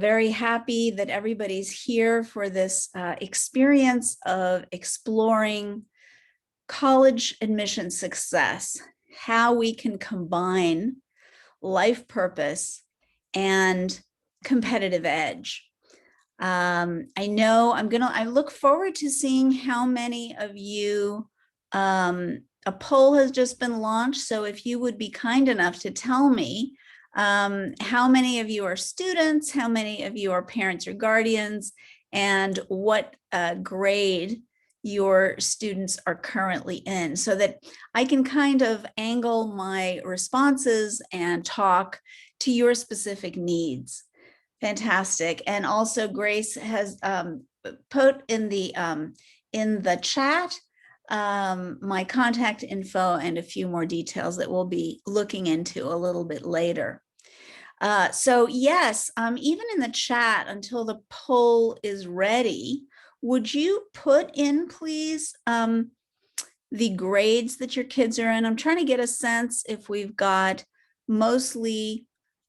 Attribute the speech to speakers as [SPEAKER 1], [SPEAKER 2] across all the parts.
[SPEAKER 1] Very happy that everybody's here for this experience of exploring college admission success, how we can combine life purpose and competitive edge. I know I look forward to seeing how many of you, a poll has just been launched. So if you would be kind enough to tell me how many of you are students, how many of you are parents or guardians, and what grade your students are currently in, so that I can kind of angle my responses and talk to your specific needs. Fantastic. And also Grace has put in the chat my contact info and a few more details that we'll be looking into a little bit later. So yes, even in the chat until the poll is ready, would you put in, please, the grades that your kids are in? I'm trying to get a sense if we've got mostly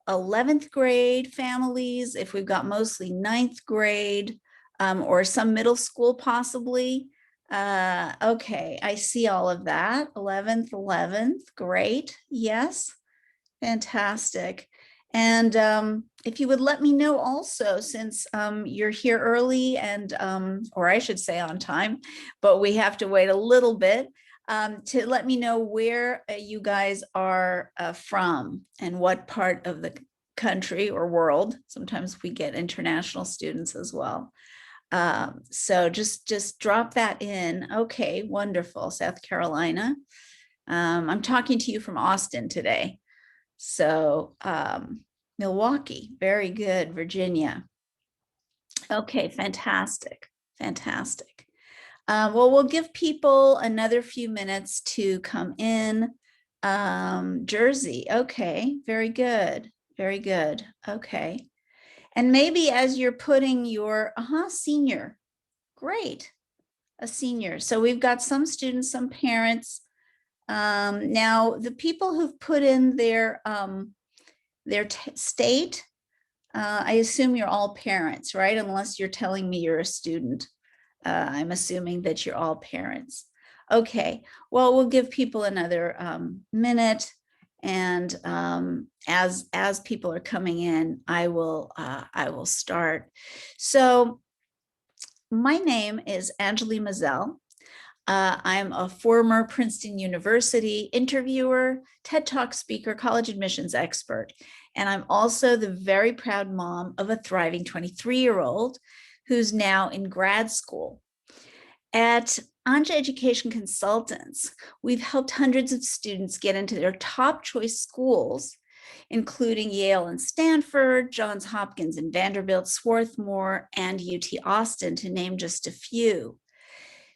[SPEAKER 1] 11th grade families, if we've got mostly 9th grade, or some middle school possibly. Okay, I see all of that. 11th, great. Yes, fantastic. And if you would let me know also, since you're here early and, or I should say on time, but we have to wait a little bit, to let me know where you guys are from and what part of the country or world. Sometimes we get international students as well. So just drop that in. Okay, wonderful. South Carolina. I'm talking to you from Austin today. So Milwaukee, very good. Virginia. Okay, fantastic, fantastic. Well, we'll give people another few minutes to come in. Jersey, okay, very good, very good. Okay. And maybe as you're putting your, senior, great, a senior. So we've got some students, some parents. Now, the people who've put in their state, I assume you're all parents, right? Unless you're telling me you're a student. I'm assuming that you're all parents. Okay, well, we'll give people another minute. And as people are coming in, I will start. So my name is Anjali Maazel. I'm a former Princeton University interviewer, TED Talk speaker, college admissions expert, and I'm also the very proud mom of a thriving 23-year-old who's now in grad school. At Anja Education Consultants, we've helped hundreds of students get into their top choice schools, including Yale and Stanford, Johns Hopkins and Vanderbilt, Swarthmore, and UT Austin, to name just a few.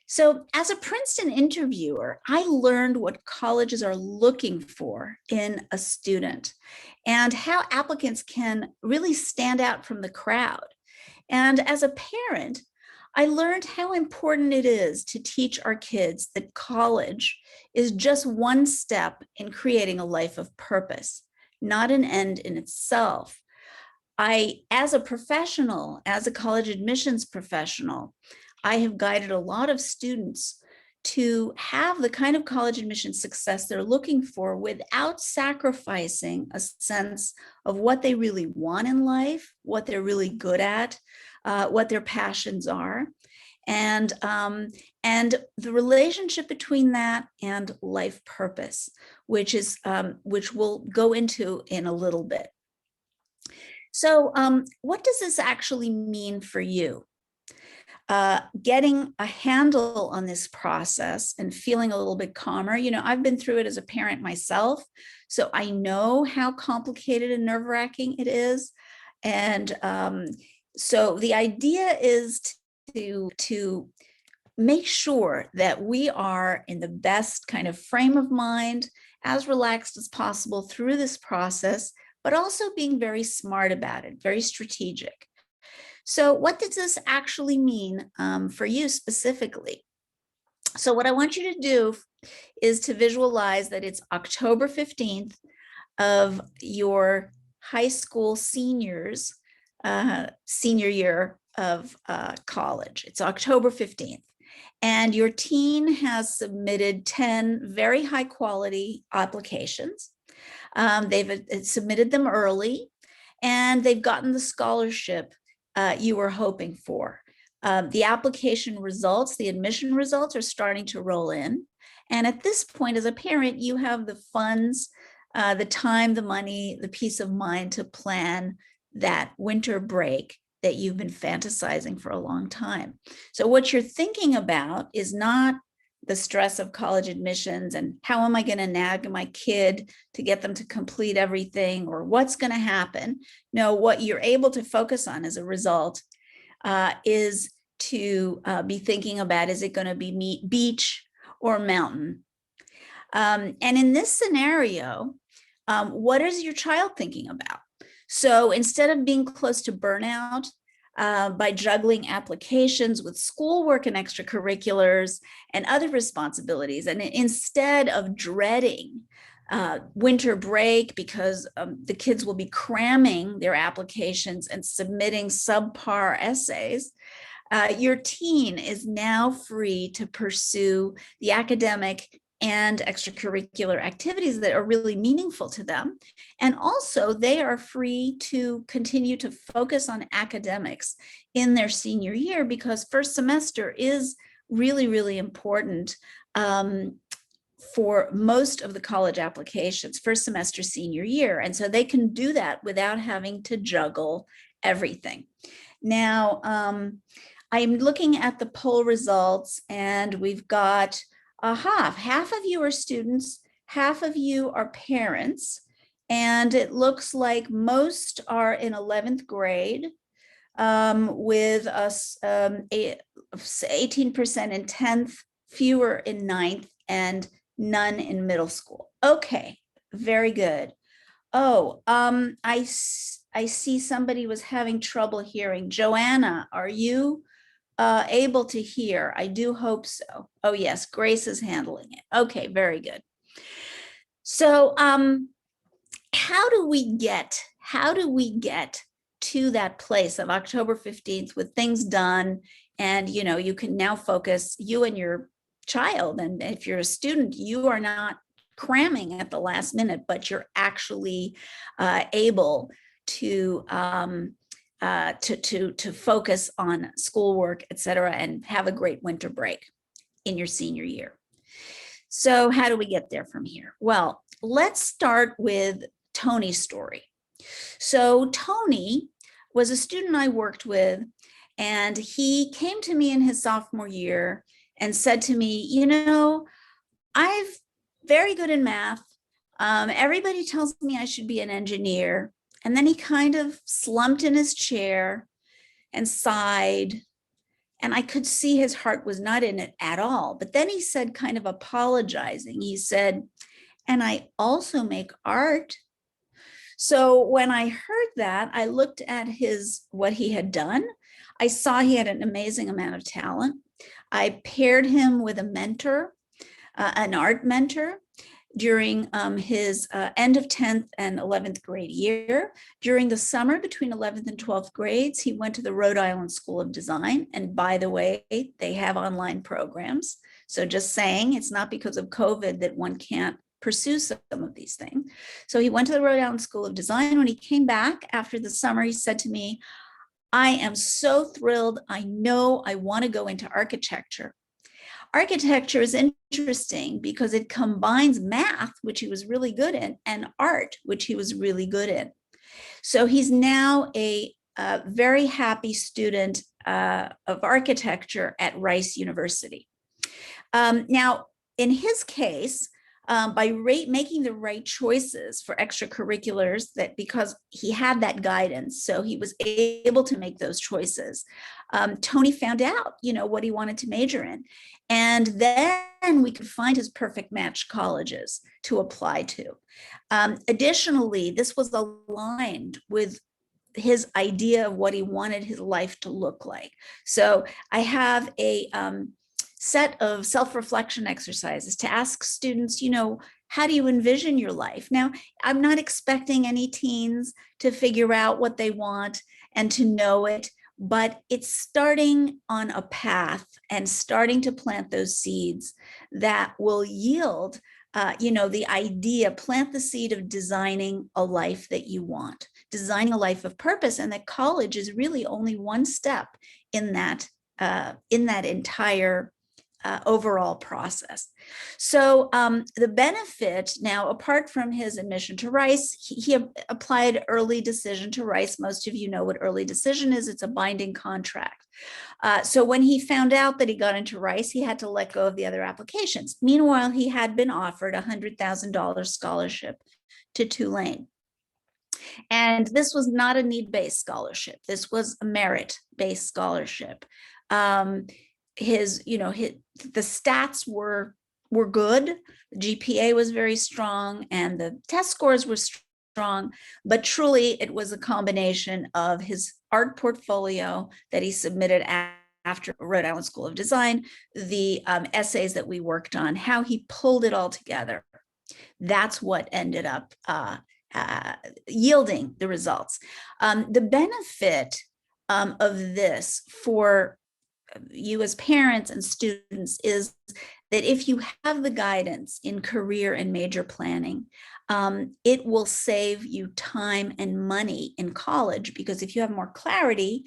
[SPEAKER 1] So as a Princeton interviewer, I learned what colleges are looking for in a student and how applicants can really stand out from the crowd. And as a parent, I learned how important it is to teach our kids that college is just one step in creating a life of purpose, not an end in itself. As a professional, as a college admissions professional, I have guided a lot of students to have the kind of college admission success they're looking for without sacrificing a sense of what they really want in life, what they're really good at, what their passions are, and the relationship between that and life purpose, which we'll go into in a little bit. So what does this actually mean for you? Getting a handle on this process and feeling a little bit calmer. You know, I've been through it as a parent myself, so I know how complicated and nerve-wracking it is. And so the idea is to make sure that we are in the best kind of frame of mind, as relaxed as possible through this process, but also being very smart about it, very strategic. So what does this actually mean for you specifically? So what I want you to do is to visualize that it's October 15th of your high school seniors senior year of college. It's October 15th. And your teen has submitted 10 very high quality applications. They've submitted them early, and they've gotten the scholarship you were hoping for. The application results, the admission results are starting to roll in. And at this point, as a parent, you have the funds, the time, the money, the peace of mind to plan that winter break that you've been fantasizing for a long time. So what you're thinking about is not the stress of college admissions and how am I going to nag my kid to get them to complete everything or what's going to happen. No, what you're able to focus on as a result is to be thinking about, is it going to be beach or mountain? And in this scenario, what is your child thinking about? So instead of being close to burnout by juggling applications with schoolwork and extracurriculars and other responsibilities, and instead of dreading winter break because the kids will be cramming their applications and submitting subpar essays, your teen is now free to pursue the academic and extracurricular activities that are really meaningful to them. And also they are free to continue to focus on academics in their senior year, because first semester is really, really important for most of the college applications, first semester, senior year. And so they can do that without having to juggle everything. Now, I'm looking at the poll results, and we've got half of you are students, half of you are parents, and it looks like most are in 11th grade, with us 18% in 10th, fewer in 9th, and none in middle school. Okay, very good. Oh, I see somebody was having trouble hearing. Joanna, are you able to hear? I do hope so. Oh yes, Grace is handling it. Okay, very good. So how do we get to that place of October 15th with things done, and you can now focus, you and your child, and if you're a student, you are not cramming at the last minute, but you're actually able to focus on schoolwork, et cetera, and have a great winter break in your senior year. So how do we get there from here? Well, let's start with Tony's story. So Tony was a student I worked with, and he came to me in his sophomore year and said to me, I'm very good in math. Everybody tells me I should be an engineer. And then he kind of slumped in his chair and sighed. And I could see his heart was not in it at all. But then he said, kind of apologizing, he said, and I also make art. So when I heard that, I looked at what he had done. I saw he had an amazing amount of talent. I paired him with a mentor, an art mentor, during his end of 10th and 11th grade year. During the summer between 11th and 12th grades, he went to the Rhode Island School of Design. And by the way, they have online programs. So just saying, it's not because of COVID that one can't pursue some of these things. So he went to the Rhode Island School of Design. When he came back after the summer, he said to me, I am so thrilled. I know I want to go into architecture. Architecture is interesting because it combines math, which he was really good in, and art, which he was really good in. So he's now a very happy student of architecture at Rice University. Now, in his case, by making the right choices for extracurriculars, that because he had that guidance, so he was able to make those choices. Tony found out, what he wanted to major in. And then we could find his perfect match colleges to apply to. Additionally, this was aligned with his idea of what he wanted his life to look like. So I have a set of self-reflection exercises to ask students, how do you envision your life? Now, I'm not expecting any teens to figure out what they want and to know it, but it's starting on a path and starting to plant those seeds that will yield, the idea, plant the seed of designing a life that you want, designing a life of purpose, and that college is really only one step in that entire overall process. So the benefit now, apart from his admission to Rice, he applied early decision to Rice. Most of you know what early decision is. It's a binding contract. So when he found out that he got into Rice, he had to let go of the other applications. Meanwhile, he had been offered a $100,000 scholarship to Tulane. And this was not a need-based scholarship. This was a merit-based scholarship. The stats were good. The GPA was very strong and the test scores were strong, but truly it was a combination of his art portfolio that he submitted after Rhode Island School of Design, the essays that we worked on, how he pulled it all together. That's what ended up yielding the results. The benefit of this for you as parents and students is that if you have the guidance in career and major planning, it will save you time and money in college, because if you have more clarity,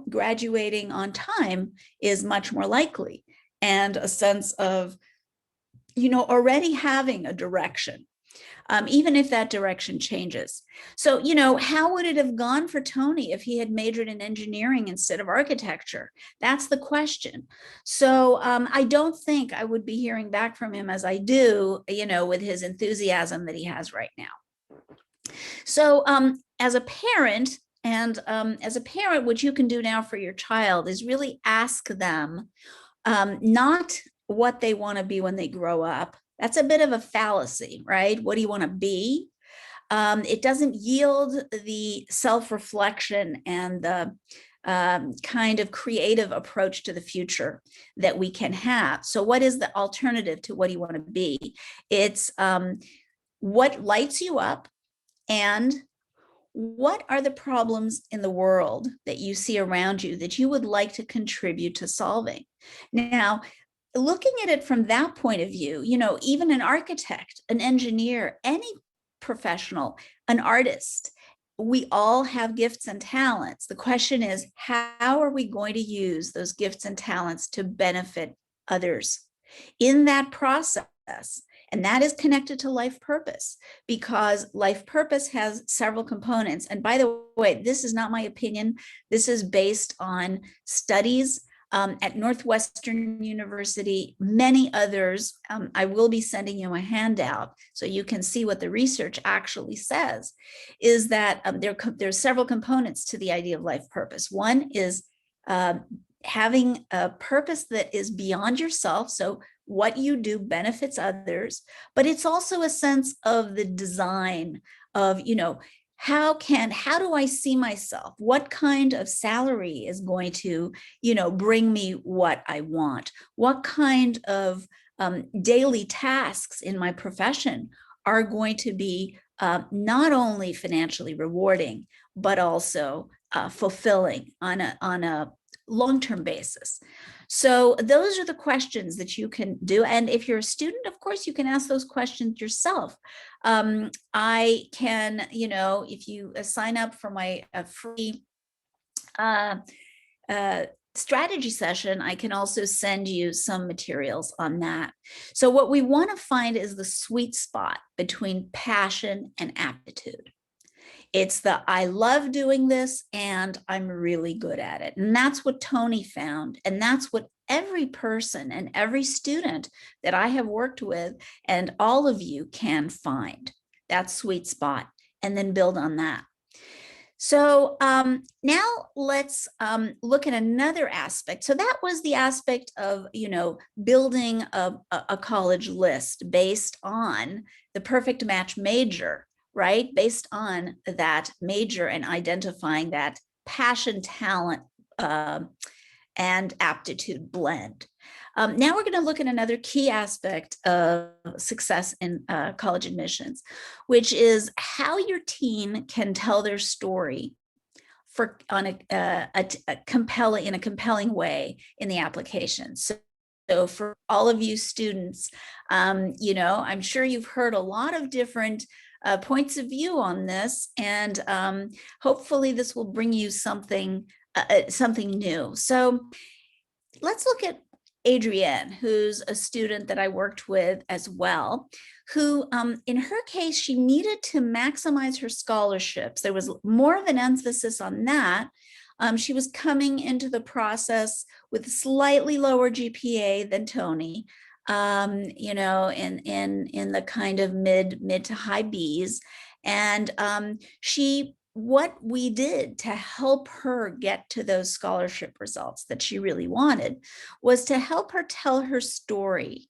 [SPEAKER 1] graduating on time is much more likely, and a sense of, already having a direction. Even if that direction changes. So, how would it have gone for Tony if he had majored in engineering instead of architecture? That's the question. So I don't think I would be hearing back from him as I do, with his enthusiasm that he has right now. So as a parent, what you can do now for your child is really ask them not what they want to be when they grow up. That's a bit of a fallacy, right? What do you want to be? It doesn't yield the self-reflection and the kind of creative approach to the future that we can have. So what is the alternative to what do you want to be? It's what lights you up, and what are the problems in the world that you see around you that you would like to contribute to solving? Now, looking at it from that point of view, even an architect, an engineer, any professional, an artist, we all have gifts and talents. The question is, how are we going to use those gifts and talents to benefit others in that process? And that is connected to life purpose, because life purpose has several components. And by the way, this is not my opinion. This is based on studies at Northwestern University, many others. I will be sending you a handout so you can see what the research actually says, is that there's several components to the idea of life purpose. One is having a purpose that is beyond yourself. So what you do benefits others, but it's also a sense of the design of, how do I see myself? What kind of salary is going to, bring me what I want? What kind of daily tasks in my profession are going to be not only financially rewarding, but also fulfilling on a long-term basis? So those are the questions that you can do. And if you're a student, of course, you can ask those questions yourself. I can, if you sign up for my free strategy session, I can also send you some materials on that. So what we want to find is the sweet spot between passion and aptitude. It's the I love doing this and I'm really good at it. And that's what Tony found. And that's what every person and every student that I have worked with and all of you can find, that sweet spot, and then build on that. So now let's look at another aspect. So that was the aspect of, building a college list based on the perfect match major, right? Based on that major and identifying that passion, talent, and aptitude blend. Now we're going to look at another key aspect of success in college admissions, which is how your teen can tell their story for on a compelling way in the application. So for all of you students, I'm sure you've heard a lot of different points of view on this, and hopefully this will bring you something new. So let's look at Adrienne, who's a student that I worked with as well, who in her case, she needed to maximize her scholarships. There was more of an emphasis on that. She was coming into the process with a slightly lower GPA than Tony, in the kind of mid to high B's. And what we did to help her get to those scholarship results that she really wanted was to help her tell her story,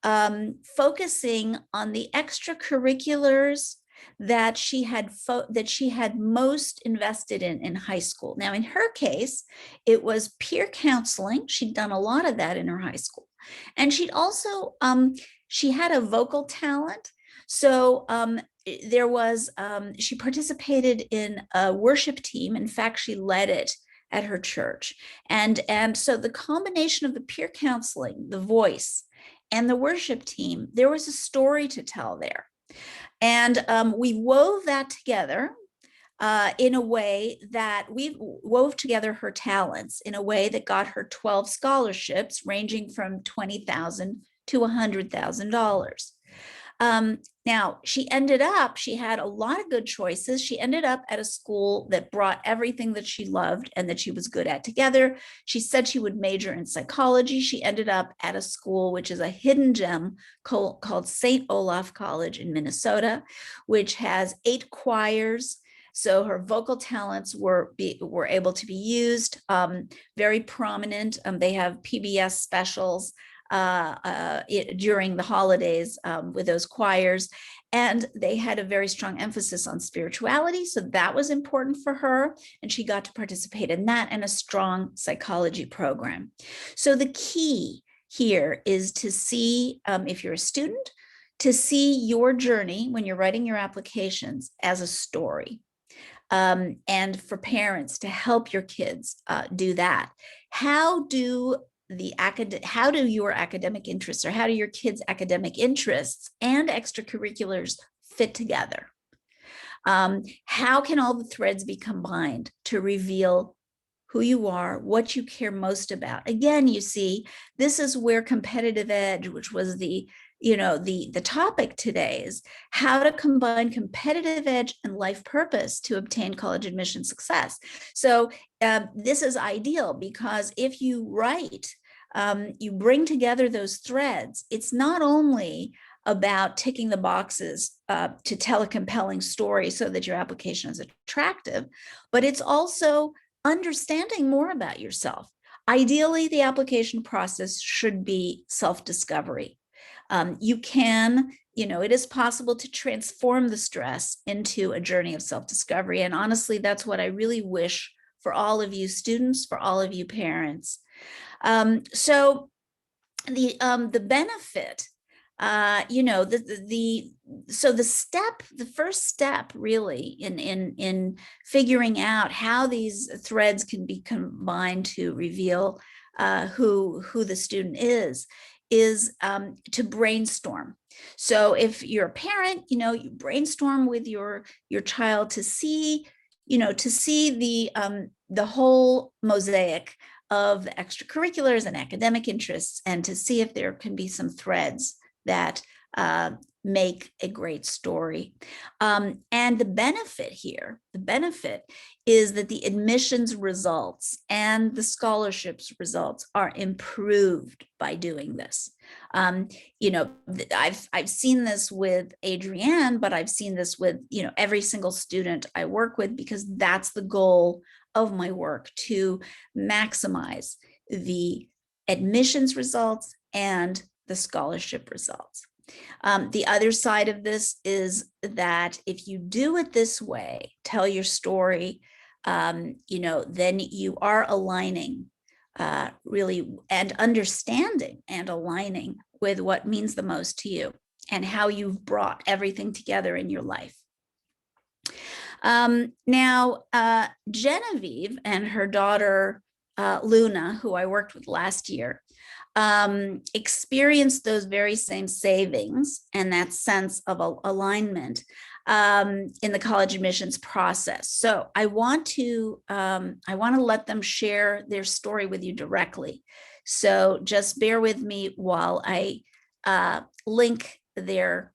[SPEAKER 1] focusing on the extracurriculars that she had most invested in high school. Now, in her case, it was peer counseling. She'd done a lot of that in her high school. And she'd also, she had a vocal talent. So she participated in a worship team. In fact, she led it at her church. And so the combination of the peer counseling, the voice, and the worship team, there was a story to tell there. And we wove that together in a way that we wove together her talents in a way that got her 12 scholarships ranging from $20,000 to $100,000. Now, she had a lot of good choices. She ended up at a school that brought everything that she loved and that she was good at together. She said she would major in psychology. She ended up at a school, which is a hidden gem called St. Olaf College in Minnesota, which has 8 choirs. So her vocal talents were able to be used, very prominent. They have PBS specials during the holidays with those choirs. And they had a very strong emphasis on spirituality. So that was important for her. And she got to participate in that and a strong psychology program. So the key here is to see, if you're a student, to see your journey when you're writing your applications as a story. And for parents to help your kids do that. How do your academic interests, or how do your kids' academic interests and extracurriculars fit together? How can all the threads be combined to reveal who you are, what you care most about? Again, you see, this is where competitive edge, which was the topic today, is how to combine competitive edge and life purpose to obtain college admission success. So this is ideal, because if you write, you bring together those threads. It's not only about ticking the boxes to tell a compelling story so that your application is attractive, but it's also understanding more about yourself. Ideally, the application process should be self-discovery. It is possible to transform the stress into a journey of self-discovery. And honestly, that's what I really wish for all of you students, for all of you parents. So the benefit, the first step really in figuring out how these threads can be combined to reveal who the student is to brainstorm. So if you're a parent, you brainstorm with your child to see the whole mosaic of the extracurriculars and academic interests, and to see if there can be some threads that make a great story. And the benefit is that the admissions results and the scholarships results are improved by doing this. I've seen this with Adrienne, but I've seen this with every single student I work with, because that's the goal of my work, to maximize the admissions results and the scholarship results. The other side of this is that if you do it this way, tell your story, then you are aligning really, and understanding and aligning with what means the most to you and how you've brought everything together in your life. Genevieve and her daughter, Luna, who I worked with last year, experienced those very same savings and that sense of alignment in the college admissions process. So I want to let them share their story with you directly. So just bear with me while I link their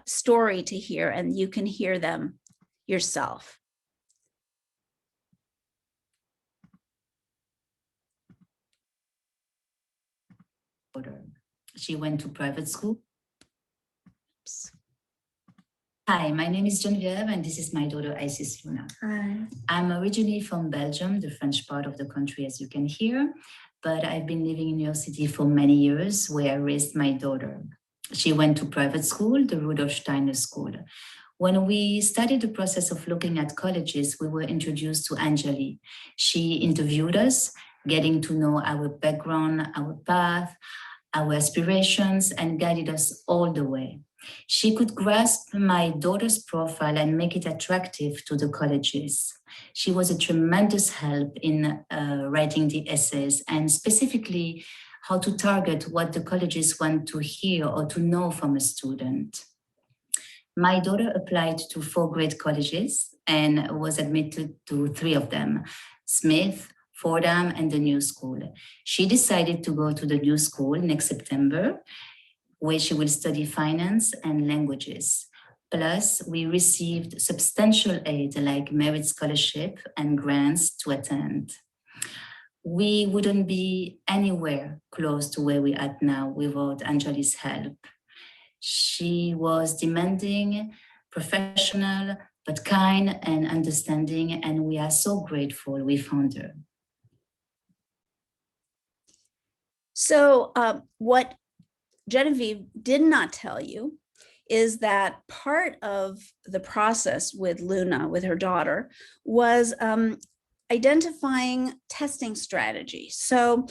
[SPEAKER 1] story to here, and you can hear them yourself.
[SPEAKER 2] She went to private school. Hi, my name is Genevieve, and this is my daughter, Isis Luna.
[SPEAKER 1] Hi.
[SPEAKER 2] I'm originally from Belgium, the French part of the country, as you can hear, but I've been living in New York City for many years, where I raised my daughter. She went to private school, the Rudolf Steiner School. When we started the process of looking at colleges, we were introduced to Anjali. She interviewed us, getting to know our background, our path, our aspirations, and guided us all the way. She could grasp my daughter's profile and make it attractive to the colleges. She was a tremendous help in writing the essays, and specifically how to target what the colleges want to hear or to know from a student. My daughter applied to 4 great colleges and was admitted to 3 of them: Smith, Fordham, and the New School. She decided to go to the New School next September, where she will study finance and languages. Plus, we received substantial aid like merit scholarship and grants to attend. We wouldn't be anywhere close to where we're at now without Anjali's help. She was demanding, professional, but kind and understanding, and we are so grateful we found her.
[SPEAKER 1] So what Genevieve did not tell you is that part of the process with Luna, with her daughter, was identifying testing strategies. So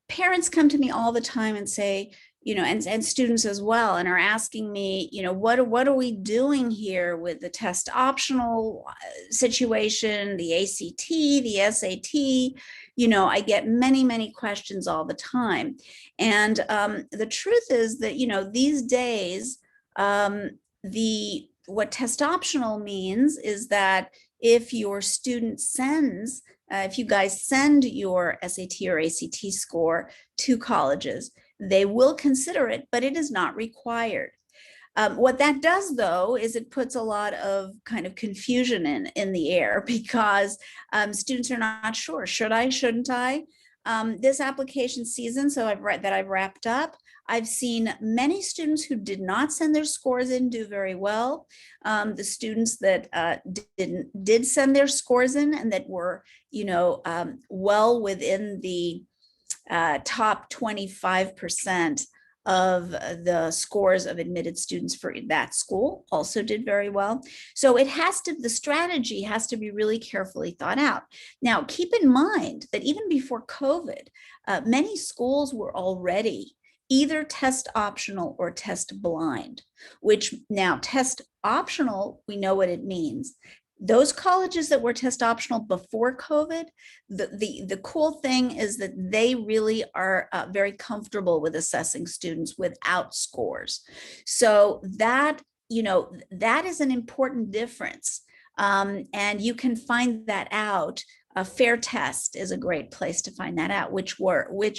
[SPEAKER 1] parents come to me all the time and say, and students as well, and are asking me, what are we doing here with the test optional situation, the ACT, the SAT? I get many, many questions all the time. And the truth is that, these days, what test optional means is that if your student sends, if you guys send your SAT or ACT score to colleges, they will consider it, but it is not required. What that does, though, is it puts a lot of kind of confusion in the air, because students are not sure. Should I? Shouldn't I? This application season, I've wrapped up, I've seen many students who did not send their scores in do very well. The students that did send their scores in and that were, well within the top 25% of the scores of admitted students for that school also did very well. So the strategy has to be really carefully thought out. Now, keep in mind that even before COVID, many schools were already either test optional or test blind, which now test optional, we know what it means. Those colleges that were test optional before COVID, the cool thing is that they really are very comfortable with assessing students without scores. So that is an important difference. And you can find that out. A fair test is a great place to find that out, which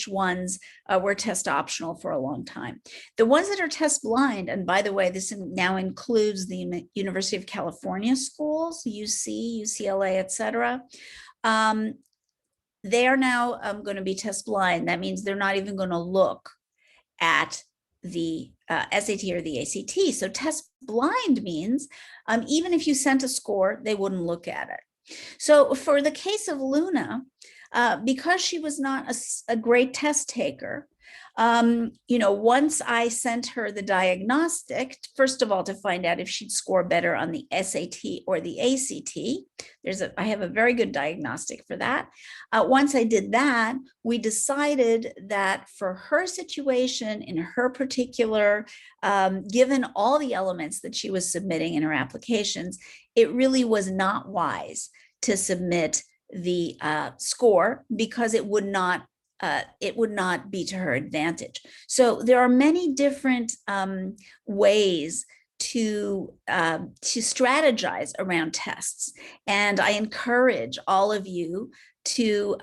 [SPEAKER 1] ones were test optional for a long time. The ones that are test blind, and by the way, this now includes the University of California schools, UC, UCLA, et cetera. They are now going to be test blind. That means they're not even going to look at the SAT or the ACT. So test blind means even if you sent a score, they wouldn't look at it. So for the case of Luna, because she was not a great test taker, Once I sent her the diagnostic, first of all, to find out if she'd score better on the SAT or the ACT. I have a very good diagnostic for that. Once I did that, we decided that for her situation, in her particular, given all the elements that she was submitting in her applications, it really was not wise to submit the score because it would not be to her advantage. So there are many different ways to strategize around tests, and I encourage all of you to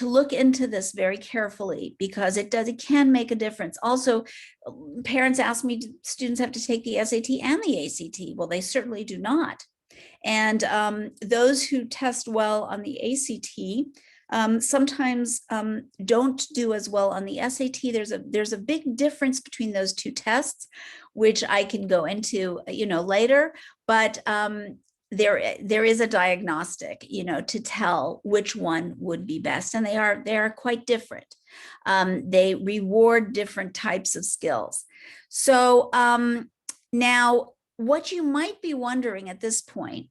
[SPEAKER 1] look into this very carefully because it can make a difference. Also, parents ask me, do students have to take the SAT and the ACT? Well, they certainly do not. And those who test well on the ACT sometimes don't do as well on the SAT. There's a big difference between those two tests, which I can go into later. But there is a diagnostic to tell which one would be best, and they are quite different. They reward different types of skills. So now, what you might be wondering at this point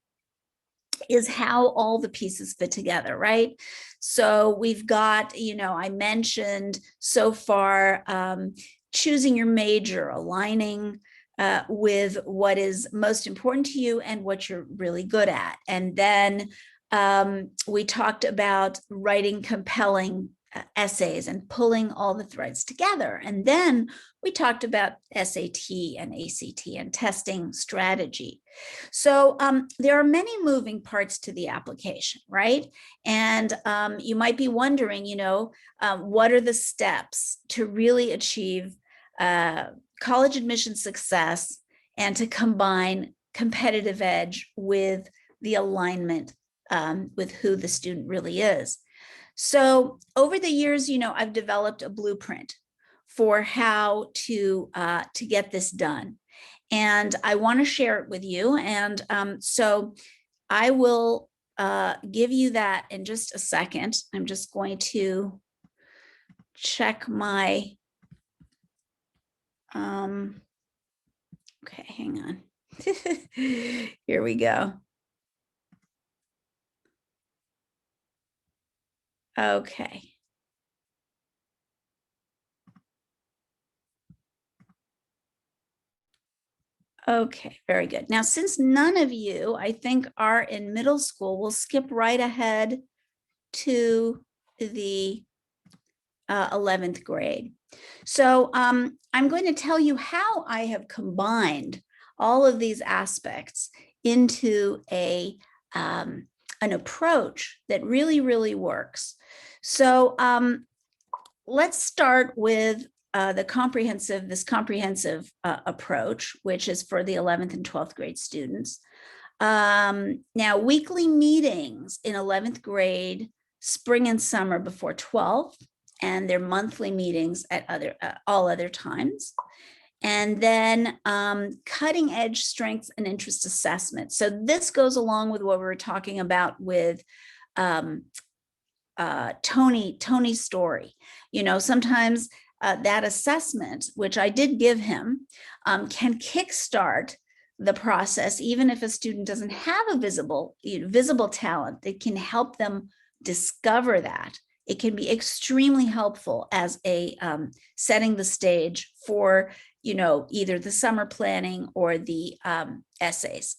[SPEAKER 1] is how all the pieces fit together, right? So we've got, I mentioned so far, choosing your major, aligning with what is most important to you and what you're really good at. And then we talked about writing compelling essays and pulling all the threads together. And then we talked about SAT and ACT and testing strategy. So there are many moving parts to the application, right? And you might be wondering, what are the steps to really achieve college admission success and to combine competitive edge with the alignment with who the student really is. So over the years, I've developed a blueprint for how to get this done. And I want to share it with you. And so I will give you that in just a second. I'm just going to check my, okay, hang on. Here we go. Okay. Okay, very good. Now, since none of you, I think, are in middle school, we'll skip right ahead to the 11th grade. So I'm going to tell you how I have combined all of these aspects into an approach that really, really works. So let's start with this comprehensive approach, which is for the 11th and 12th grade students. Now, weekly meetings in 11th grade, spring and summer before 12th, and their monthly meetings at all other times. And then cutting edge strengths and interest assessment. So this goes along with what we were talking about with Tony's story. Sometimes that assessment, which I did give him, can kickstart the process, even if a student doesn't have a visible talent. It can help them discover that. It can be extremely helpful as a setting the stage for either the summer planning or the essays.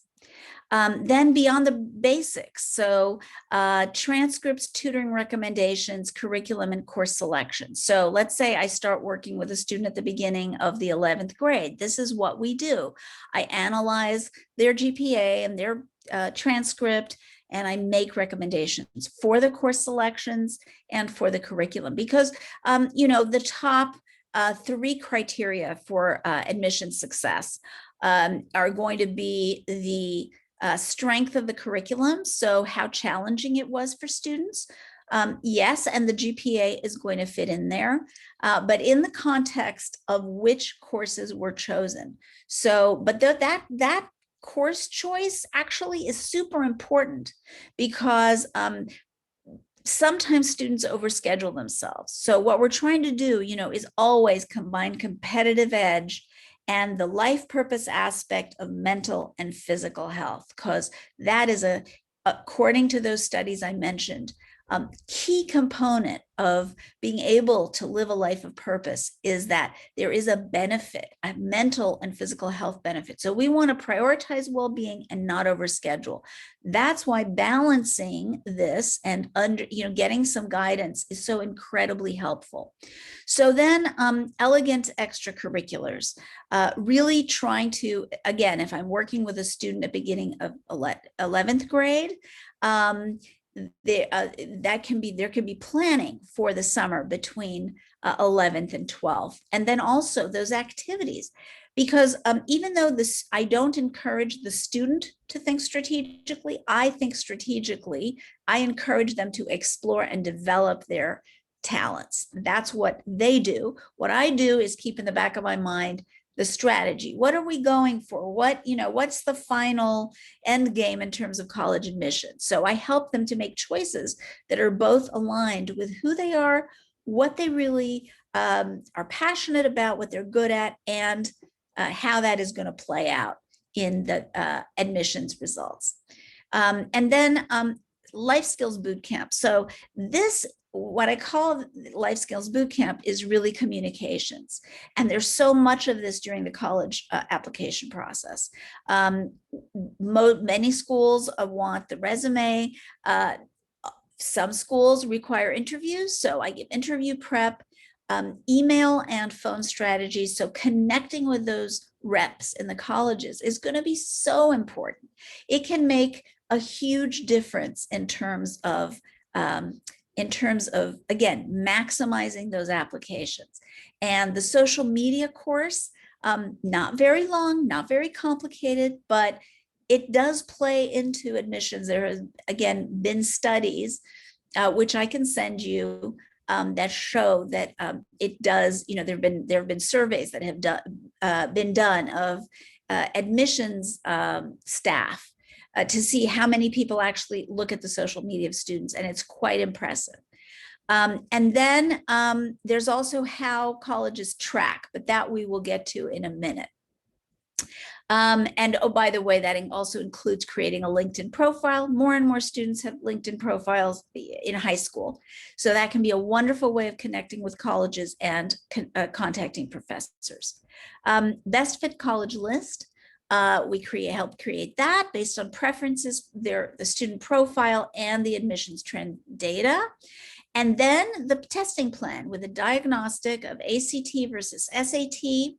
[SPEAKER 1] Then beyond the basics, so transcripts, tutoring recommendations, curriculum, and course selection. So let's say I start working with a student at the beginning of the 11th grade. This is what we do. I analyze their GPA and their transcript, and I make recommendations for the course selections and for the curriculum, because the top 3 criteria for admission success are going to be the strength of the curriculum, so how challenging it was for students. Yes, and the GPA is going to fit in there, but in the context of which courses were chosen. So, but that course choice actually is super important, because sometimes students overschedule themselves. So what we're trying to do, is always combine competitive edge and the life purpose aspect of mental and physical health, because that is according to those studies I mentioned, key component of being able to live a life of purpose is that there is a benefit, a mental and physical health benefit. So we want to prioritize well-being and not overschedule. That's why balancing this and getting some guidance is so incredibly helpful. So then elegant extracurriculars, really trying to, again, if I'm working with a student at beginning of 11th grade, there can be planning for the summer between 11th and 12th, and then also those activities, because even though I don't encourage the student to think strategically, I think strategically. I encourage them to explore and develop their talents. That's what they do. What I do is keep in the back of my mind the strategy. What are we going for? What's the final end game in terms of college admission? So I help them to make choices that are both aligned with who they are, what they really are passionate about, what they're good at, and how that is going to play out in the admissions results. And then life skills boot camp. So this, what I call life skills boot camp, is really communications. And there's so much of this during the college application process. Many schools want the resume. Some schools require interviews. So I give interview prep, email and phone strategies. So connecting with those reps in the colleges is going to be so important. It can make a huge difference in terms of again, maximizing those applications. And the social media course, not very long, not very complicated, but it does play into admissions. There has, again, been studies, which I can send you, that show that it does, there have been surveys that have been done of admissions staff, to see how many people actually look at the social media of students, and it's quite impressive. And then there's also how colleges track, but that we will get to in a minute. And oh, by the way, that also includes creating a LinkedIn profile. More and more students have LinkedIn profiles in high school. So that can be a wonderful way of connecting with colleges and contacting professors. Best fit college list. We help create that based on preferences, the student profile and the admissions trend data. And then the testing plan with a diagnostic of ACT versus SAT.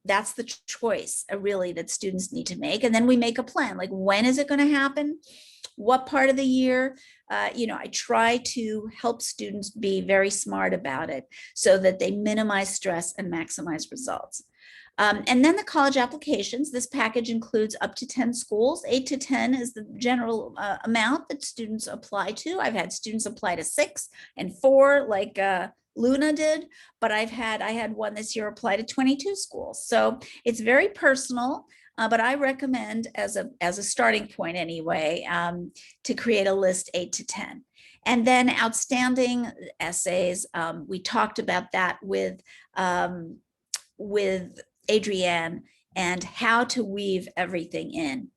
[SPEAKER 1] That's the choice really that students need to make. And then we make a plan, like when is it going to happen? What part of the year? I try to help students be very smart about it so that they minimize stress and maximize results. And then the college applications. This package includes up to 10 schools. 8 to 10 is the general amount that students apply to. I've had students apply to 6 and 4, like Luna did, but I had one this year apply to 22 schools. So it's very personal, but I recommend as a starting point anyway, to create a list 8 to 10. And then outstanding essays. We talked about that with Adrienne and how to weave everything in.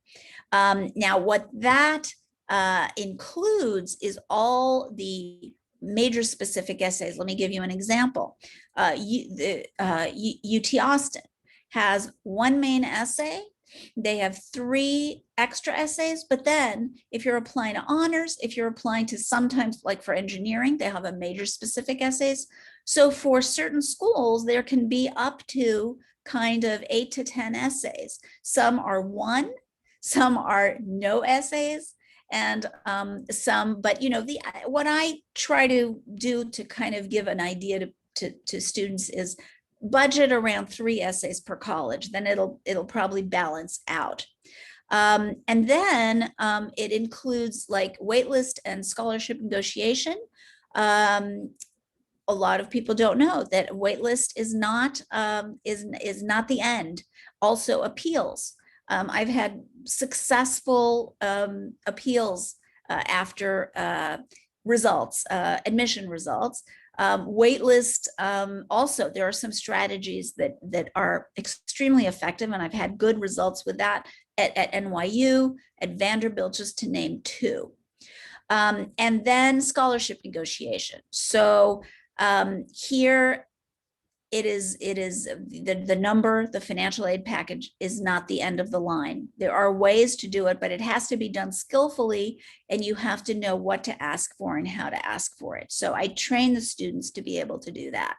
[SPEAKER 1] Now, what that includes is all the major specific essays. Let me give you an example. UT Austin has one main essay. They have 3 extra essays, but then if you're applying to honors, if you're applying to sometimes, like for engineering, they have a major specific essays. So for certain schools, there can be up to kind of 8 to 10 essays. Some are 1, some are no essays, and some, but what I try to do to kind of give an idea to students is budget around 3 essays per college, then it'll probably balance out. And then it includes like waitlist and scholarship negotiation. A lot of people don't know that waitlist is not the end. Also appeals. I've had successful appeals after results, admission results. Waitlist, also, there are some strategies that are extremely effective, and I've had good results with that at NYU, at Vanderbilt, just to name two. And then scholarship negotiation. So here it is the number, the financial aid package is not the end of the line. There are ways to do it, but it has to be done skillfully, and you have to know what to ask for and how to ask for it. So I train the students to be able to do that.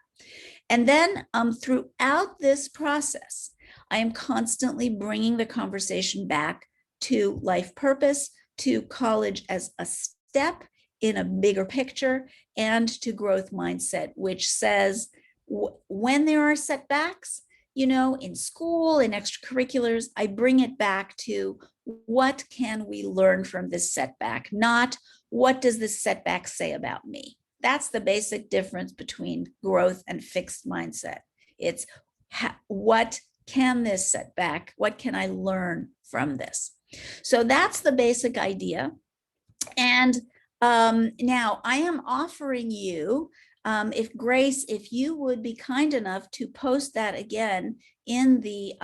[SPEAKER 1] And then throughout this process, I am constantly bringing the conversation back to life purpose, to college as a step in a bigger picture, and to growth mindset, which says, when there are setbacks, in school, in extracurriculars, I bring it back to what can we learn from this setback, not what does this setback say about me. That's the basic difference between growth and fixed mindset. It's what can this setback, what can I learn from this? So that's the basic idea. And now I am offering you, if Grace, if you would be kind enough to post that again in the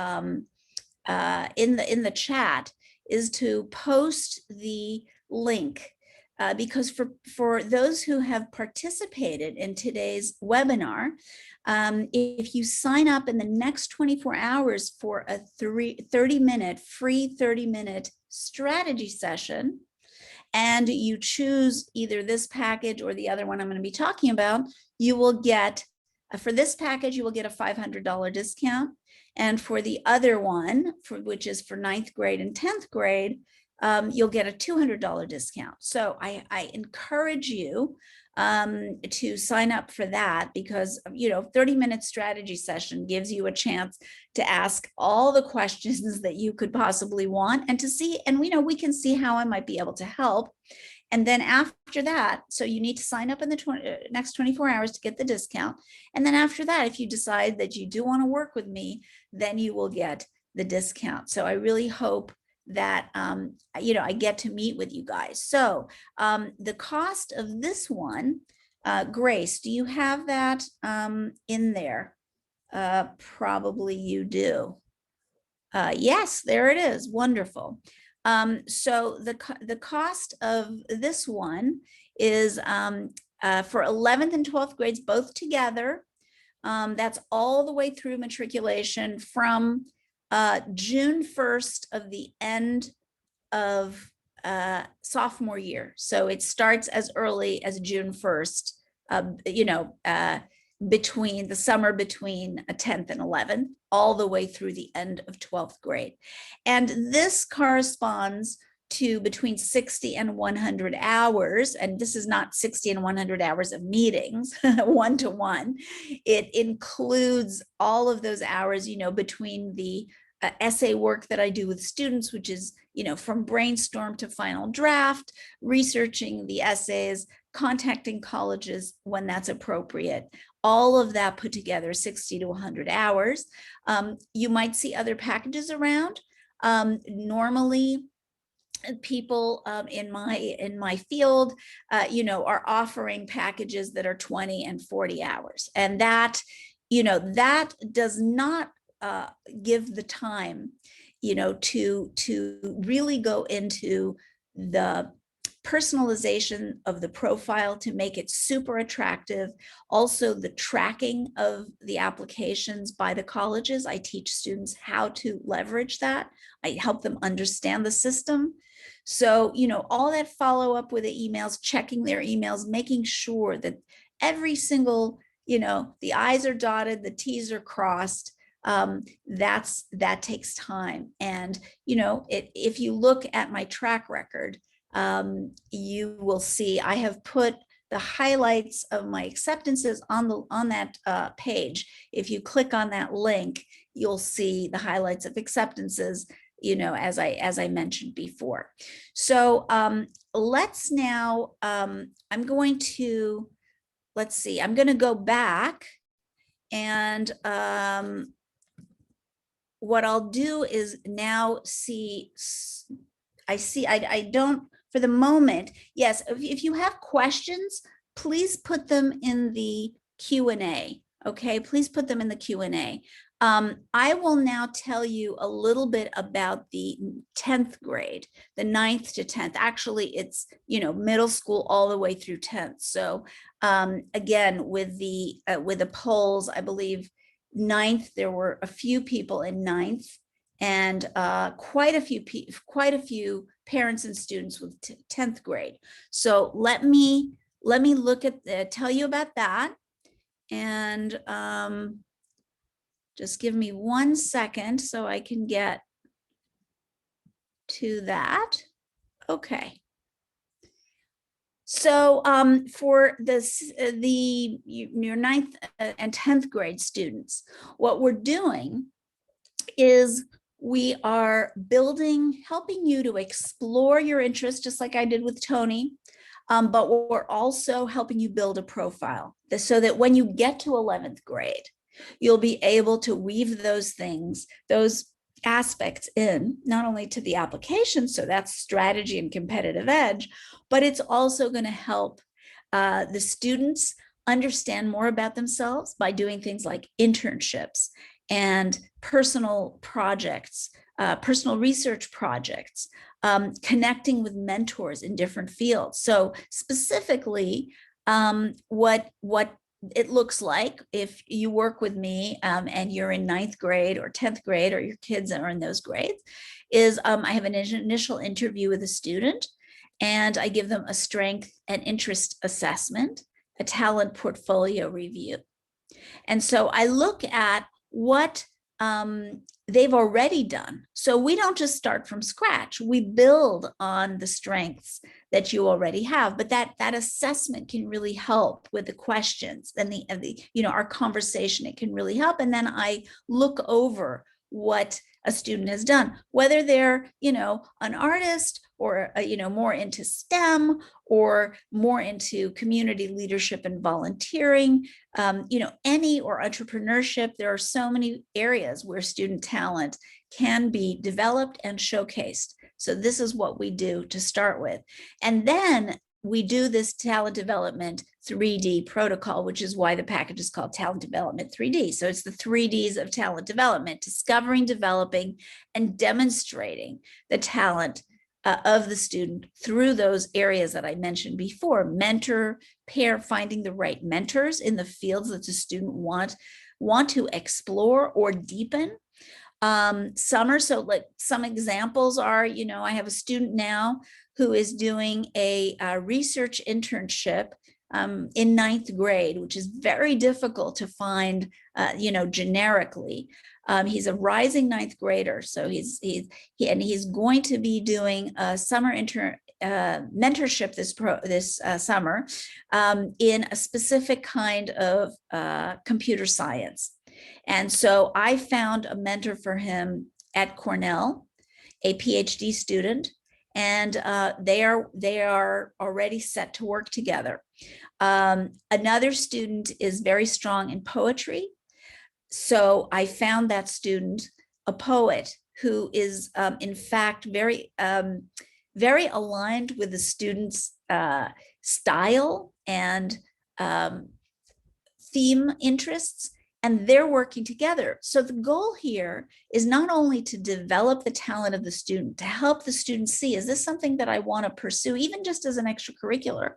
[SPEAKER 1] chat, is to post the link, because for those who have participated in today's webinar, if you sign up in the next 24 hours for a 30-minute free 30-minute strategy session, and you choose either this package or the other one I'm going to be talking about, you will get, for this package, you will get a $500 discount. And for the other one, which is for 9th grade and 10th grade, you'll get a $200 discount. So I encourage you to sign up for that, because 30-minute strategy session gives you a chance to ask all the questions that you could possibly want, and to see, and we can see how I might be able to help. And then after that, so you need to sign up in the next 24 hours to get the discount. And then after that, if you decide that you do want to work with me, then you will get the discount. So I really hope that I get to meet with you guys. So the cost of this one, Grace, do you have that in there? Probably you do. Yes, there it is. Wonderful. So the cost of this one is for 11th and 12th grades both together. That's all the way through matriculation from June 1st of the end of sophomore year. So it starts as early as June 1st, between the summer between 10th and 11th, all the way through the end of 12th grade. And this corresponds to between 60 and 100 hours. And this is not 60 and 100 hours of meetings, one-to-one. It includes all of those hours, between the essay work that I do with students, which is, from brainstorm to final draft, researching the essays, contacting colleges when that's appropriate. All of that put together, 60 to 100 hours. You might see other packages around. Normally, people in my field, are offering packages that are 20 and 40 hours. And that, that does not give the time, to really go into the personalization of the profile to make it super attractive. Also, the tracking of the applications by the colleges. I teach students how to leverage that. I help them understand the system. So, all that follow up with the emails, checking their emails, making sure that every single, the I's are dotted, the T's are crossed. That takes time. And, if you look at my track record, you will see I have put the highlights of my acceptances on that page. If you click on that link, you'll see the highlights of acceptances, as I mentioned before. So let's now, I'm going to go back, and what I'll do is now I don't for the moment, yes, if you have questions, please put them in the Q&A. Okay, please put them in the Q&A. I will now tell you a little bit about the 10th grade, the 9th to 10th. Actually, it's, middle school all the way through 10th. So again, with the polls, I believe 9th, there were a few people in 9th, and quite a few parents and students with 10th grade. So let me look at tell you about that. And just give me 1 second so I can get to that. Okay. So for your 9th and 10th grade students, what we're doing is we are helping you to explore your interests, just like I did with Tony, but we're also helping you build a profile so that when you get to 11th grade, you'll be able to weave those things, those aspects in, not only to the application, so that's strategy and competitive edge, but it's also going to help the students understand more about themselves by doing things like internships and personal projects, personal research projects, connecting with mentors in different fields. So specifically, what it looks like if you work with me and you're in 9th grade or 10th grade, or your kids are in those grades, is I have an initial interview with a student, and I give them a strength and interest assessment, a talent portfolio review. And so I look at what they've already done. So we don't just start from scratch. We build on the strengths that you already have, but that assessment can really help with the questions and our conversation. It can really help. And then I look over what a student has done, whether they're, an artist or, more into STEM or more into community leadership and volunteering, any or entrepreneurship. There are so many areas where student talent can be developed and showcased. So this is what we do to start with. And then we do this talent development 3D protocol, which is why the package is called Talent Development 3D. So it's the 3Ds of talent development: discovering, developing, and demonstrating the talent of the student through those areas that I mentioned before: mentor, pair, finding the right mentors in the fields that the student want to explore or deepen. Summer, so like some examples are, I have a student now who is doing a research internship in 9th grade, which is very difficult to find, generically. He's a rising 9th grader, so he's going to be doing a summer mentorship this summer in a specific kind of computer science. And so I found a mentor for him at Cornell, a PhD student, and they are already set to work together. Another student is very strong in poetry. So I found that student a poet who is, in fact, very aligned with the student's style and theme interests, and they're working together. So the goal here is not only to develop the talent of the student, to help the student see, is this something that I want to pursue, even just as an extracurricular,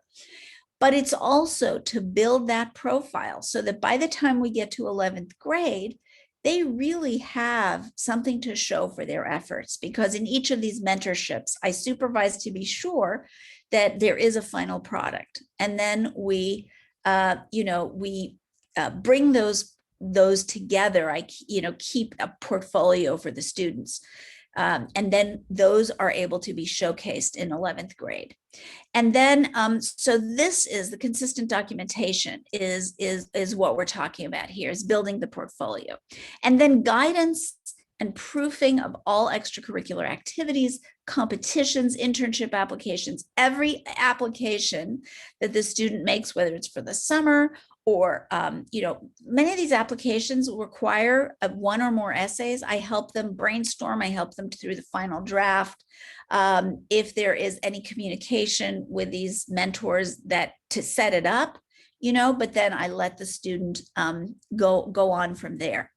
[SPEAKER 1] but it's also to build that profile so that by the time we get to 11th grade, they really have something to show for their efforts. Because in each of these mentorships, I supervise to be sure that there is a final product. And then we bring those together. I keep a portfolio for the students. And then those are able to be showcased in 11th grade. And then, so this is the consistent documentation is what we're talking about here, is building the portfolio. And then guidance and proofing of all extracurricular activities, competitions, internship applications. Every application that the student makes, whether it's for the summer or, many of these applications require one or more essays. I help them brainstorm. I help them through the final draft. If there is any communication with these mentors that to set it up, but then I let the student go on from there.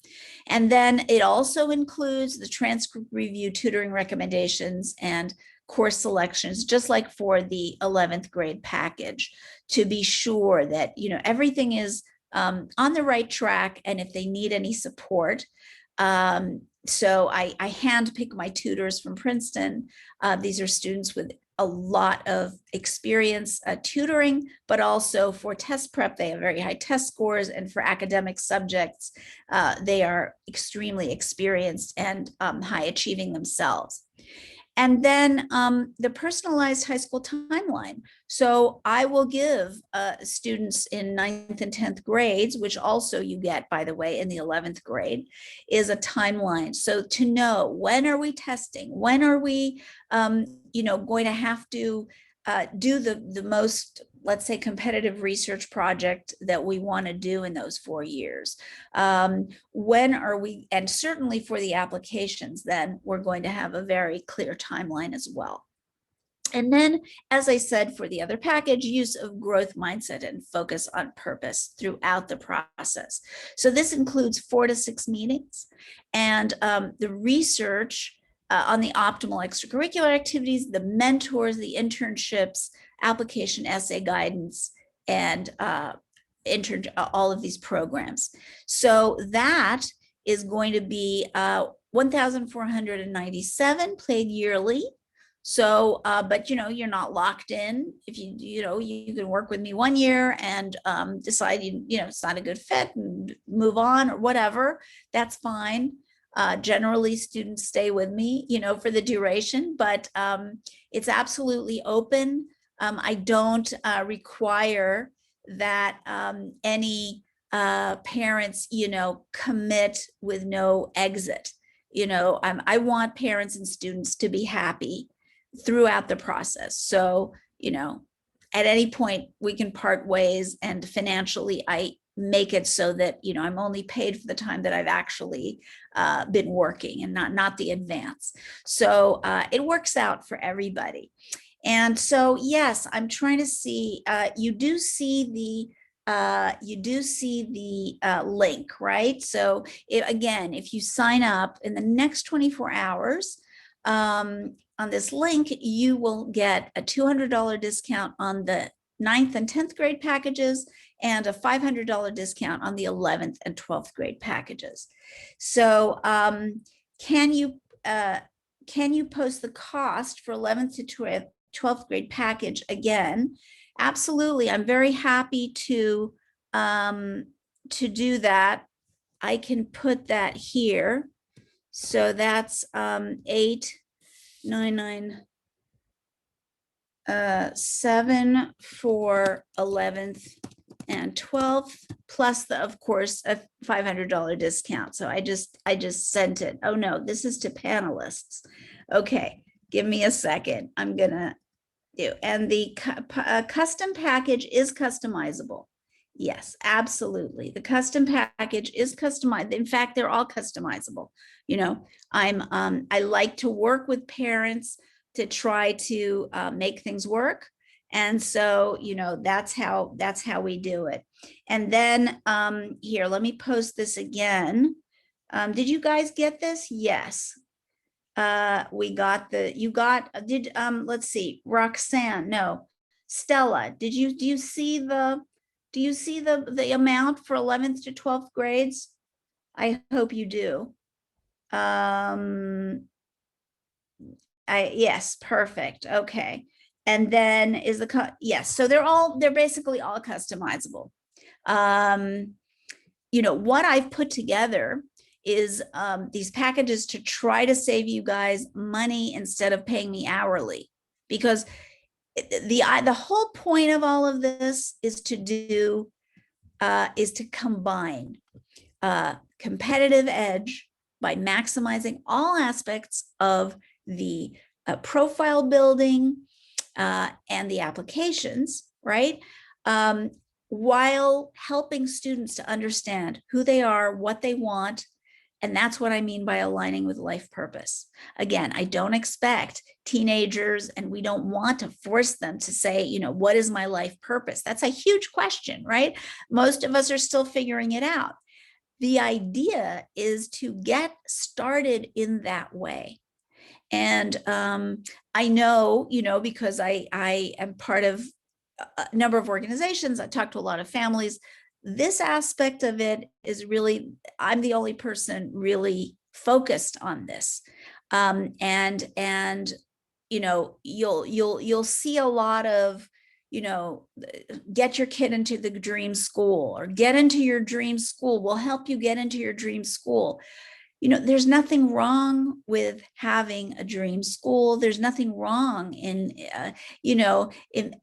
[SPEAKER 1] And then it also includes the transcript review, tutoring recommendations, and course selections, just like for the 11th grade package, to be sure that, everything is on the right track, and if they need any support. So I handpick my tutors from Princeton. These are students with a lot of experience tutoring, but also for test prep, they have very high test scores, and for academic subjects, they are extremely experienced and high achieving themselves. And then the personalized high school timeline. So I will give students in 9th and 10th grades, which also you get, by the way, in the 11th grade, is a timeline. So to know, when are we testing? When are we, going to have to do the most, let's say, competitive research project that we want to do in those 4 years? When are we, and certainly for the applications, then we're going to have a very clear timeline as well. And then, as I said, for the other package, use of growth mindset and focus on purpose throughout the process. So this includes 4 to 6 meetings, and the research on the optimal extracurricular activities, the mentors, the internships, application essay guidance, and all of these programs. So that is going to be 1,497 paid yearly. So, but you're not locked in. If you can work with me 1 year and decide it's not a good fit and move on or whatever, that's fine. Generally, students stay with me, for the duration, but it's absolutely open. I don't require that any parents, commit with no exit. I want parents and students to be happy throughout the process. So, at any point we can part ways, and financially I make it so that, I'm only paid for the time that I've actually been working, and not the advance. So it works out for everybody. And so, yes, I'm trying to see, you do see the link, right? So again, if you sign up in the next 24 hours, on this link, you will get a $200 discount on the 9th and 10th grade packages, and a $500 discount on the 11th and 12th grade packages. So can you post the cost for 11th to 12th grade package again? Absolutely. I'm very happy to do that. I can put that here. So that's 899.7 for 11th and 12th, plus of course, a $500 discount. So I just sent it. Oh no, this is to panelists. Okay, give me a second. I'm gonna do, and the custom package is customizable. Yes, absolutely. The custom package is customized. In fact, they're all customizable. I like to work with parents to try to make things work. And so, that's how we do it. And then here, let me post this again. Did you guys get this? Yes. We got let's see, Roxanne, no, Stella, do you see the amount for 11th to 12th grades? I hope you do. Yes, perfect. Okay. And then is yes, so they're basically all customizable. What I've put together is these packages to try to save you guys money instead of paying me hourly, because the whole point of all of this is to combine competitive edge by maximizing all aspects of the profile building and the applications, right? while helping students to understand who they are, what they want. And that's what I mean by aligning with life purpose. Again, I don't expect teenagers, and we don't want to force them to say, you know, what is my life purpose? That's a huge question, right? Most of us are still figuring it out. The idea is to get started in that way. And I know, you know, because I am part of a number of organizations, I talk to a lot of families. This aspect of it is really, I'm the only person really focused on this. And you know, you'll see a lot of, you know, get your kid into the dream school, or get into your dream school. We'll help you get into your dream school. You know, there's nothing wrong with having a dream school. There's nothing wrong in, you know, in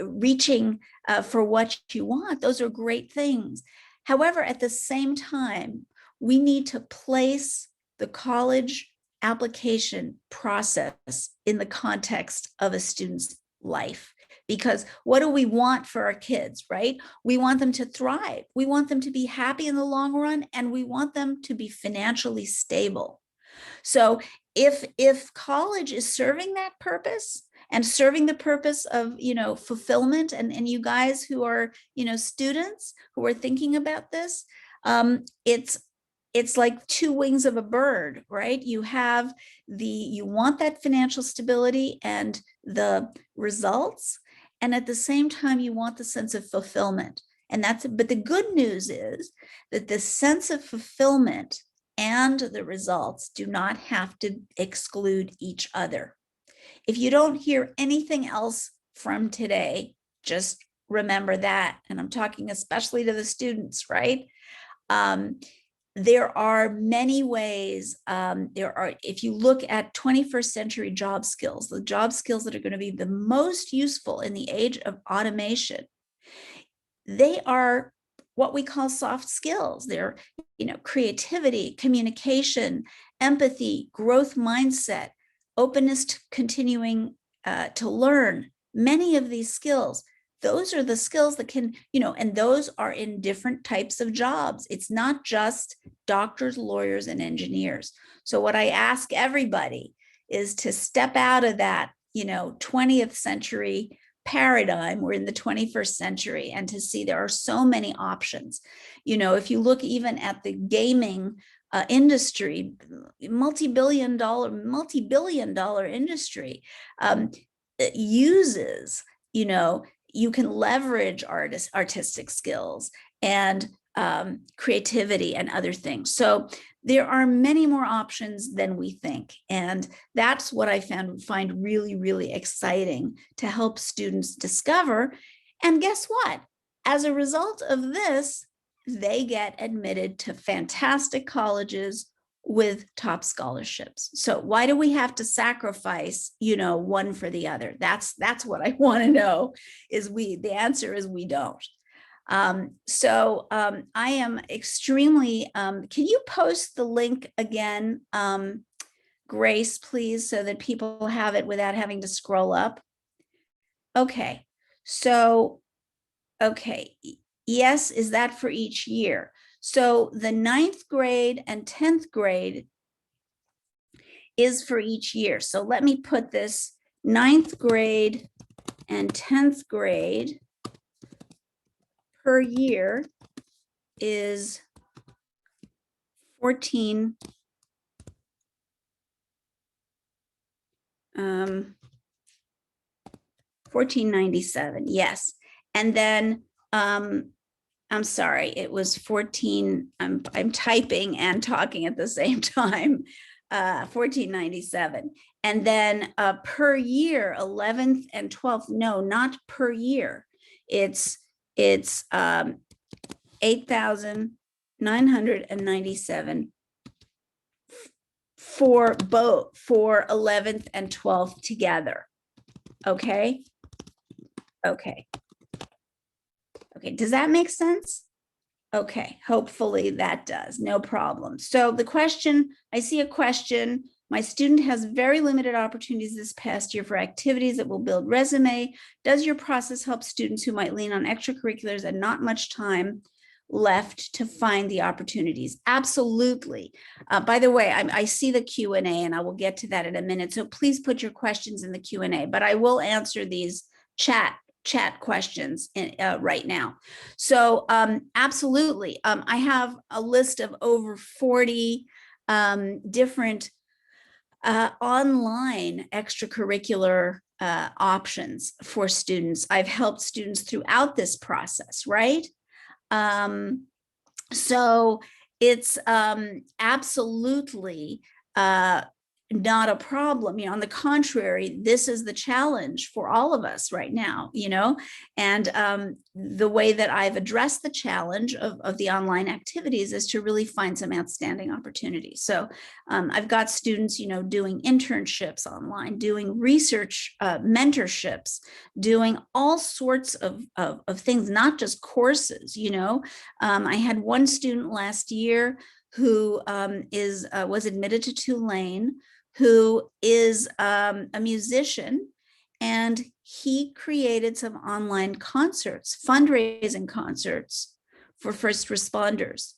[SPEAKER 1] reaching for what you want. Those are great things. However, at the same time, we need to place the college application process in the context of a student's life. Because what do we want for our kids, right? We want them to thrive. We want them to be happy in the long run, and we want them to be financially stable. So if college is serving that purpose and serving the purpose of, you know, fulfillment, and you guys who are, you know, students who are thinking about this, it's like two wings of a bird, right? You have you want that financial stability and the results, and at the same time, you want the sense of fulfillment. And but the good news is that the sense of fulfillment and the results do not have to exclude each other. If you don't hear anything else from today, just remember that. And I'm talking especially to the students, right? There are many ways. If you look at 21st century job skills, the job skills that are going to be the most useful in the age of automation, they are what we call soft skills. They're, you know, creativity, communication, empathy, growth mindset, openness to continuing to learn. Many of these skills, those are the skills that can, you know, and those are in different types of jobs. It's not just doctors, lawyers, and engineers. So what I ask everybody is to step out of that, you know, 20th century paradigm. We're in the 21st century, and to see there are so many options. You know, if you look even at the gaming industry, multi-billion dollar industry, uses, you know, you can leverage artistic skills and creativity and other things. So there are many more options than we think. And that's what I find really, really exciting to help students discover. And guess what? As a result of this, they get admitted to fantastic colleges with top scholarships. So why do we have to sacrifice, you know, one for the other? That's what I want to know. The answer is we don't. I am extremely, can you post the link again, Grace, please, so that people have it without having to scroll up? Okay, so, okay, yes, is that for each year? So the 9th grade and 10th grade is for each year. So let me put this 9th grade and 10th grade per year is 1497. Yes. And then I'm sorry, it was 14. I'm typing and talking at the same time. 1497. And then per year, 11th and 12th. No, not per year. It's 8,997 for 11th and 12th together. Okay. Okay. Does that make sense? Okay, hopefully that does. No problem. So the question, I see a question. My student has very limited opportunities this past year for activities that will build resume. Does your process help students who might lean on extracurriculars and not much time left to find the opportunities? Absolutely. By the way, I see the Q&A and I will get to that in a minute. So please put your questions in the Q&A, but I will answer these chat questions right now. So absolutely. I have a list of over 40 different online extracurricular options for students. I've helped students throughout this process, right? So it's absolutely not a problem. On the contrary, this is the challenge for all of us right now, and the way that I've addressed the challenge of the online activities is to really find some outstanding opportunities. So I've got students, doing internships online, doing research mentorships, doing all sorts of things, not just courses. I had one student last year who was admitted to Tulane, who is a musician, and he created some online concerts, fundraising concerts for first responders.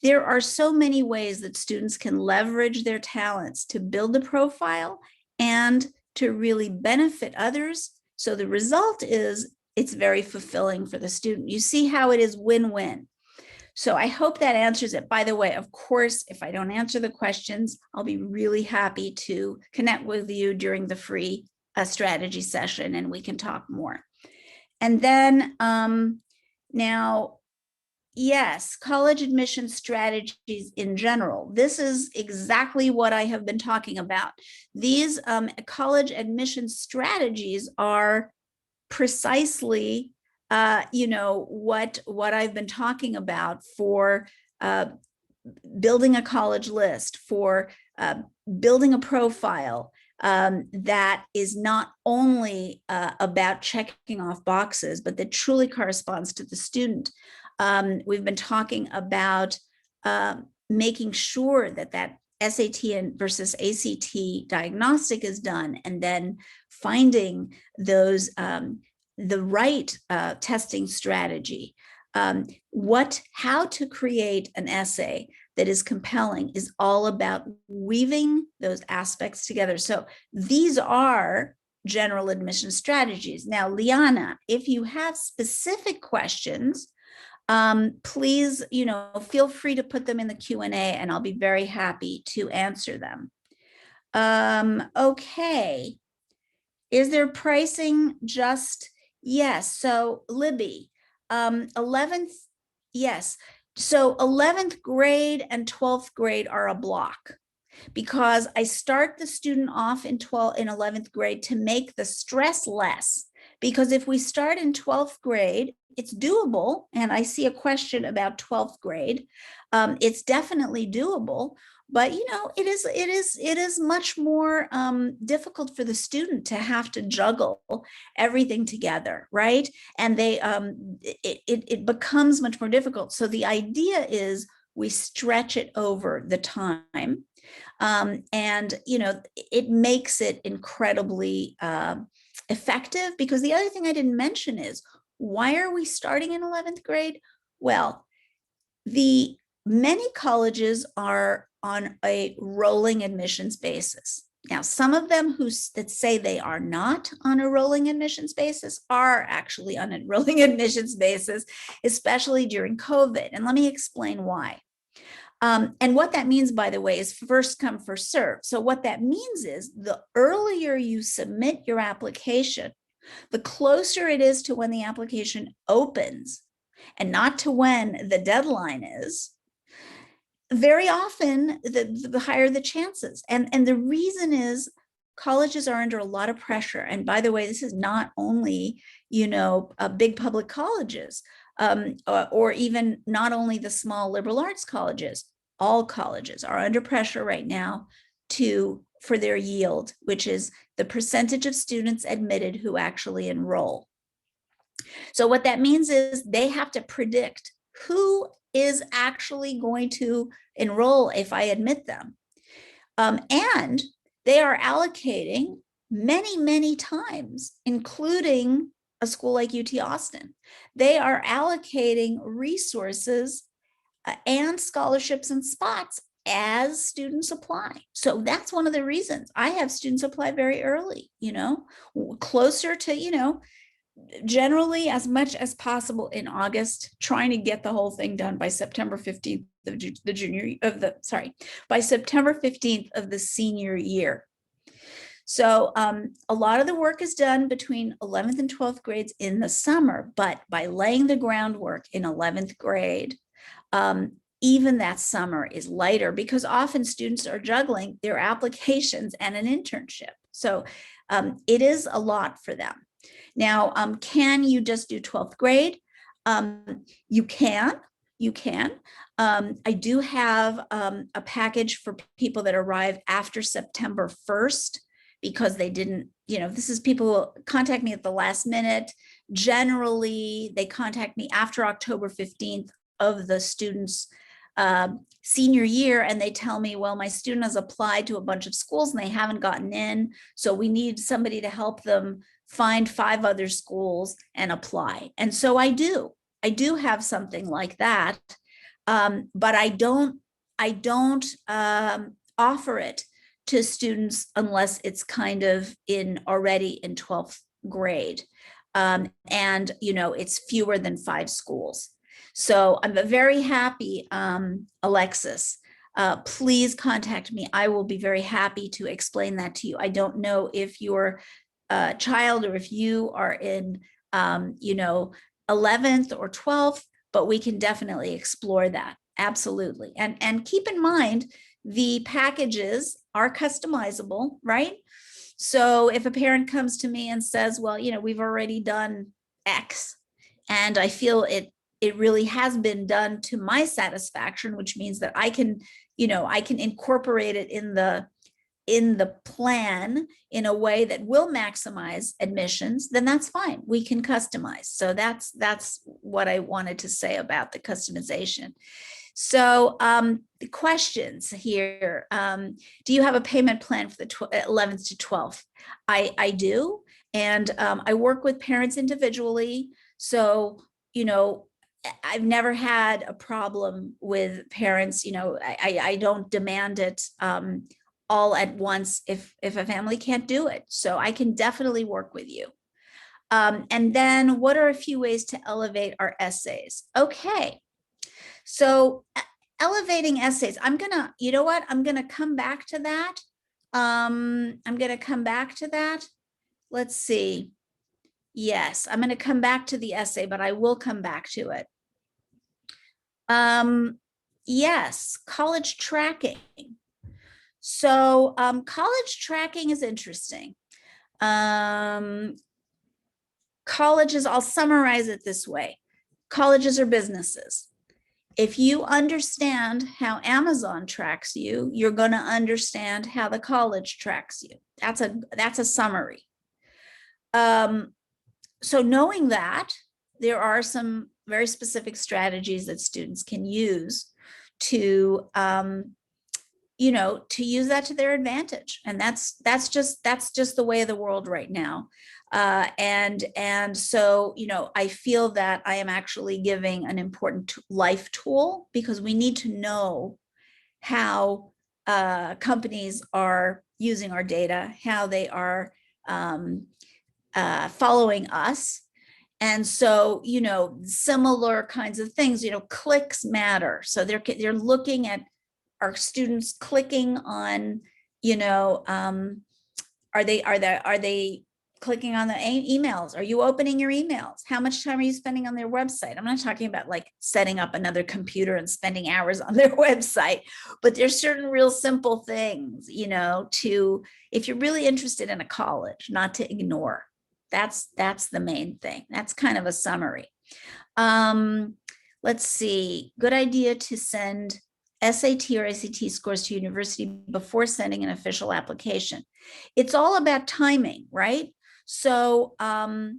[SPEAKER 1] There are so many ways that students can leverage their talents to build a profile and to really benefit others. So the result is it's very fulfilling for the student. You see how it is win-win. So I hope that answers it. By the way, of course, if I don't answer the questions, I'll be really happy to connect with you during the free strategy session and we can talk more. And then now, yes, college admission strategies in general. This is exactly what I have been talking about. These college admission strategies are precisely what I've been talking about for building a college list, for building a profile that is not only about checking off boxes, but that truly corresponds to the student. We've been talking about making sure that SAT versus ACT diagnostic is done, and then finding those the right testing strategy. How to create an essay that is compelling is all about weaving those aspects together. So these are general admission strategies. Now, Liana, if you have specific questions, please, feel free to put them in the Q&A and I'll be very happy to answer them. Okay. Is there pricing just? Yes. So Libby, 11th. Yes. So 11th grade and 12th grade are a block because I start the student off in 11th grade to make the stress less. Because if we start in 12th grade, it's doable. And I see a question about 12th grade. It's definitely doable. But it is much more difficult for the student to have to juggle everything together, right? And it becomes much more difficult. So the idea is we stretch it over the time, and it makes it incredibly effective. Because the other thing I didn't mention is, why are we starting in 11th grade? Well, many colleges are on a rolling admissions basis. Now, some of them that say they are not on a rolling admissions basis are actually on a rolling admissions basis, especially during COVID. And let me explain why. And what that means, by the way, is first come, first serve. So what that means is the earlier you submit your application, the closer it is to when the application opens and not to when the deadline is, very often the higher the chances. And the reason is colleges are under a lot of pressure. And by the way, this is not only, big public colleges, or even not only the small liberal arts colleges. All colleges are under pressure right now for their yield, which is the percentage of students admitted who actually enroll. So what that means is they have to predict who is actually going to enroll if I admit them. And they are allocating many, many times, including a school like UT Austin. They are allocating resources and scholarships and spots as students apply. So that's one of the reasons I have students apply very early, closer to, generally as much as possible in August, trying to get the whole thing done by September 15th by September 15th of the senior year. So a lot of the work is done between 11th and 12th grades in the summer, but by laying the groundwork in 11th grade, even that summer is lighter because often students are juggling their applications and an internship. So it is a lot for them. Now, can you just do 12th grade? You can. I do have a package for people that arrive after September 1st because they didn't, this is people who contact me at the last minute. Generally, they contact me after October 15th of the student's senior year, and they tell me, well, my student has applied to a bunch of schools and they haven't gotten in, so we need somebody to help them find 5 other schools and apply. And so I do have something like that, but I don't offer it to students unless it's kind of already in 12th grade, and it's fewer than 5 schools. So I'm very happy, Alexis. Please contact me. I will be very happy to explain that to you. I don't know if your child or if you are in, 11th or 12th, but we can definitely explore that. Absolutely. And keep in mind, the packages are customizable, right? So if a parent comes to me and says, well, we've already done X, and I feel it really has been done to my satisfaction, which means that I can incorporate it in the plan in a way that will maximize admissions, then that's fine. We can customize. So that's what I wanted to say about the customization. So the questions here, do you have a payment plan for the 11th to 12th? I do. And I work with parents individually. So, I've never had a problem with parents. I don't demand it all at once if a family can't do it. So I can definitely work with you. And then what are a few ways to elevate our essays? Okay. So elevating essays, I'm going to come back to that. Let's see. Yes, I'm going to come back to the essay, but I will come back to it. Yes, college tracking. So college tracking is interesting. Colleges, I'll summarize it this way. Colleges are businesses. If you understand how Amazon tracks you, you're going to understand how the college tracks you. That's a summary. So knowing that, there are some very specific strategies that students can use to use that to their advantage. And that's just the way of the world right now. And so, I feel that I am actually giving an important life tool, because we need to know how companies are using our data, how they are following us. And so, similar kinds of things, clicks matter. So they're looking at, are students clicking on, are they clicking on the emails? Are you opening your emails? How much time are you spending on their website? I'm not talking about like setting up another computer and spending hours on their website, but there's certain real simple things, if you're really interested in a college, not to ignore. That's the main thing. That's kind of a summary. Let's see. Good idea to send SAT or ACT scores to university before sending an official application. It's all about timing, right? So I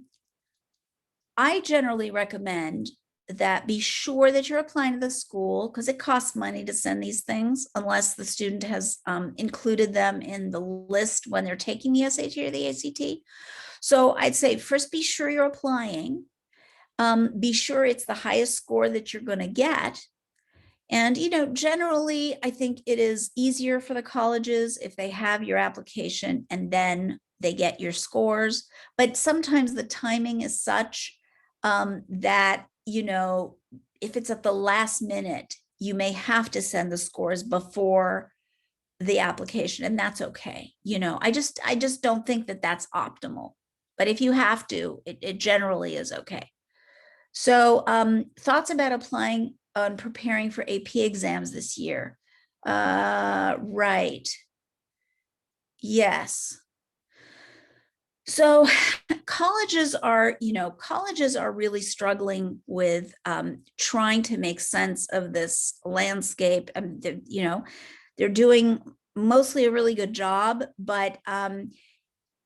[SPEAKER 1] generally recommend that be sure that you're applying to the school, because it costs money to send these things unless the student has included them in the list when they're taking the SAT or the ACT. So I'd say first be sure you're applying. Be sure it's the highest score that you're going to get. And, generally, I think it is easier for the colleges if they have your application and then they get your scores. But sometimes the timing is such that, if it's at the last minute, you may have to send the scores before the application, and that's okay. I just don't think that that's optimal. But if you have to, it generally is okay. So thoughts about applying on preparing for AP exams this year. Right. Yes. So colleges are really struggling with trying to make sense of this landscape. And they're doing mostly a really good job, but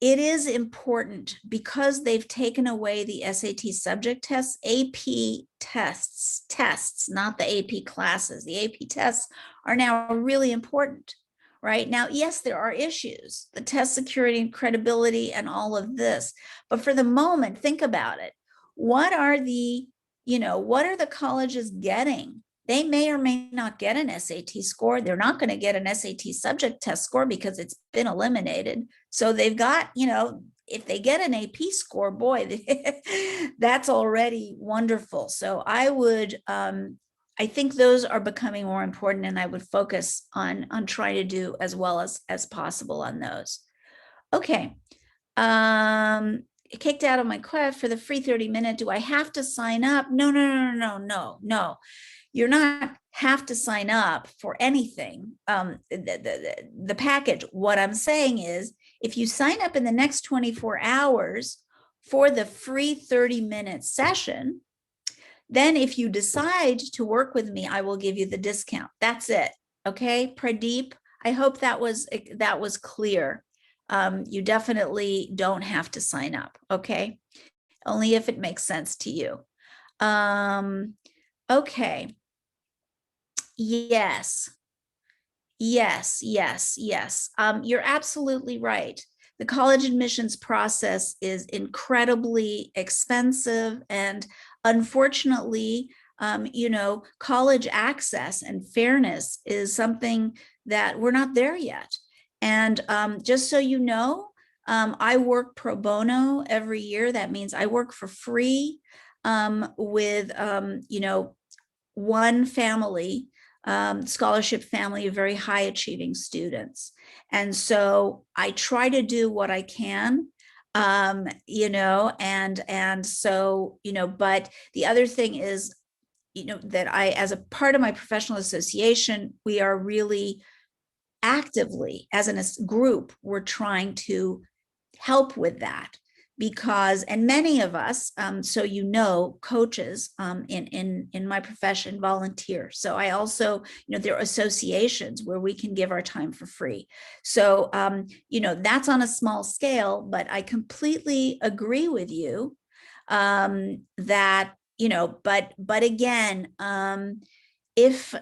[SPEAKER 1] it is important because they've taken away the SAT subject tests, AP tests, not the AP classes. The AP tests are now really important, right? Now, yes, there are issues, the test security and credibility and all of this. But for the moment, think about it. What are the colleges getting? They may or may not get an SAT score. They're not going to get an SAT subject test score because it's been eliminated. So they've got, if they get an AP score, boy, that's already wonderful. So I think those are becoming more important, and I would focus on trying to do as well as possible on those. Okay. Kicked out of my quest for the free 30-minute. Do I have to sign up? No. You're not have to sign up for anything, the package. What I'm saying is, if you sign up in the next 24 hours for the free 30-minute session, then if you decide to work with me, I will give you the discount. That's it. Okay, Pradeep, I hope that was clear. You definitely don't have to sign up. Okay, only if it makes sense to you. Okay. Yes. You're absolutely right. The college admissions process is incredibly expensive, and unfortunately, college access and fairness is something that we're not there yet. And just so you know, I work pro bono every year. That means I work for free with, one family, scholarship family of very high achieving students. And so I try to do what I can, and so, but the other thing is, that I, as a part of my professional association, we are really actively, as a group, we're trying to help with that, because, and many of us, so coaches in my profession volunteer. So I also, there are associations where we can give our time for free. So that's on a small scale, but I completely agree with you that, but again, if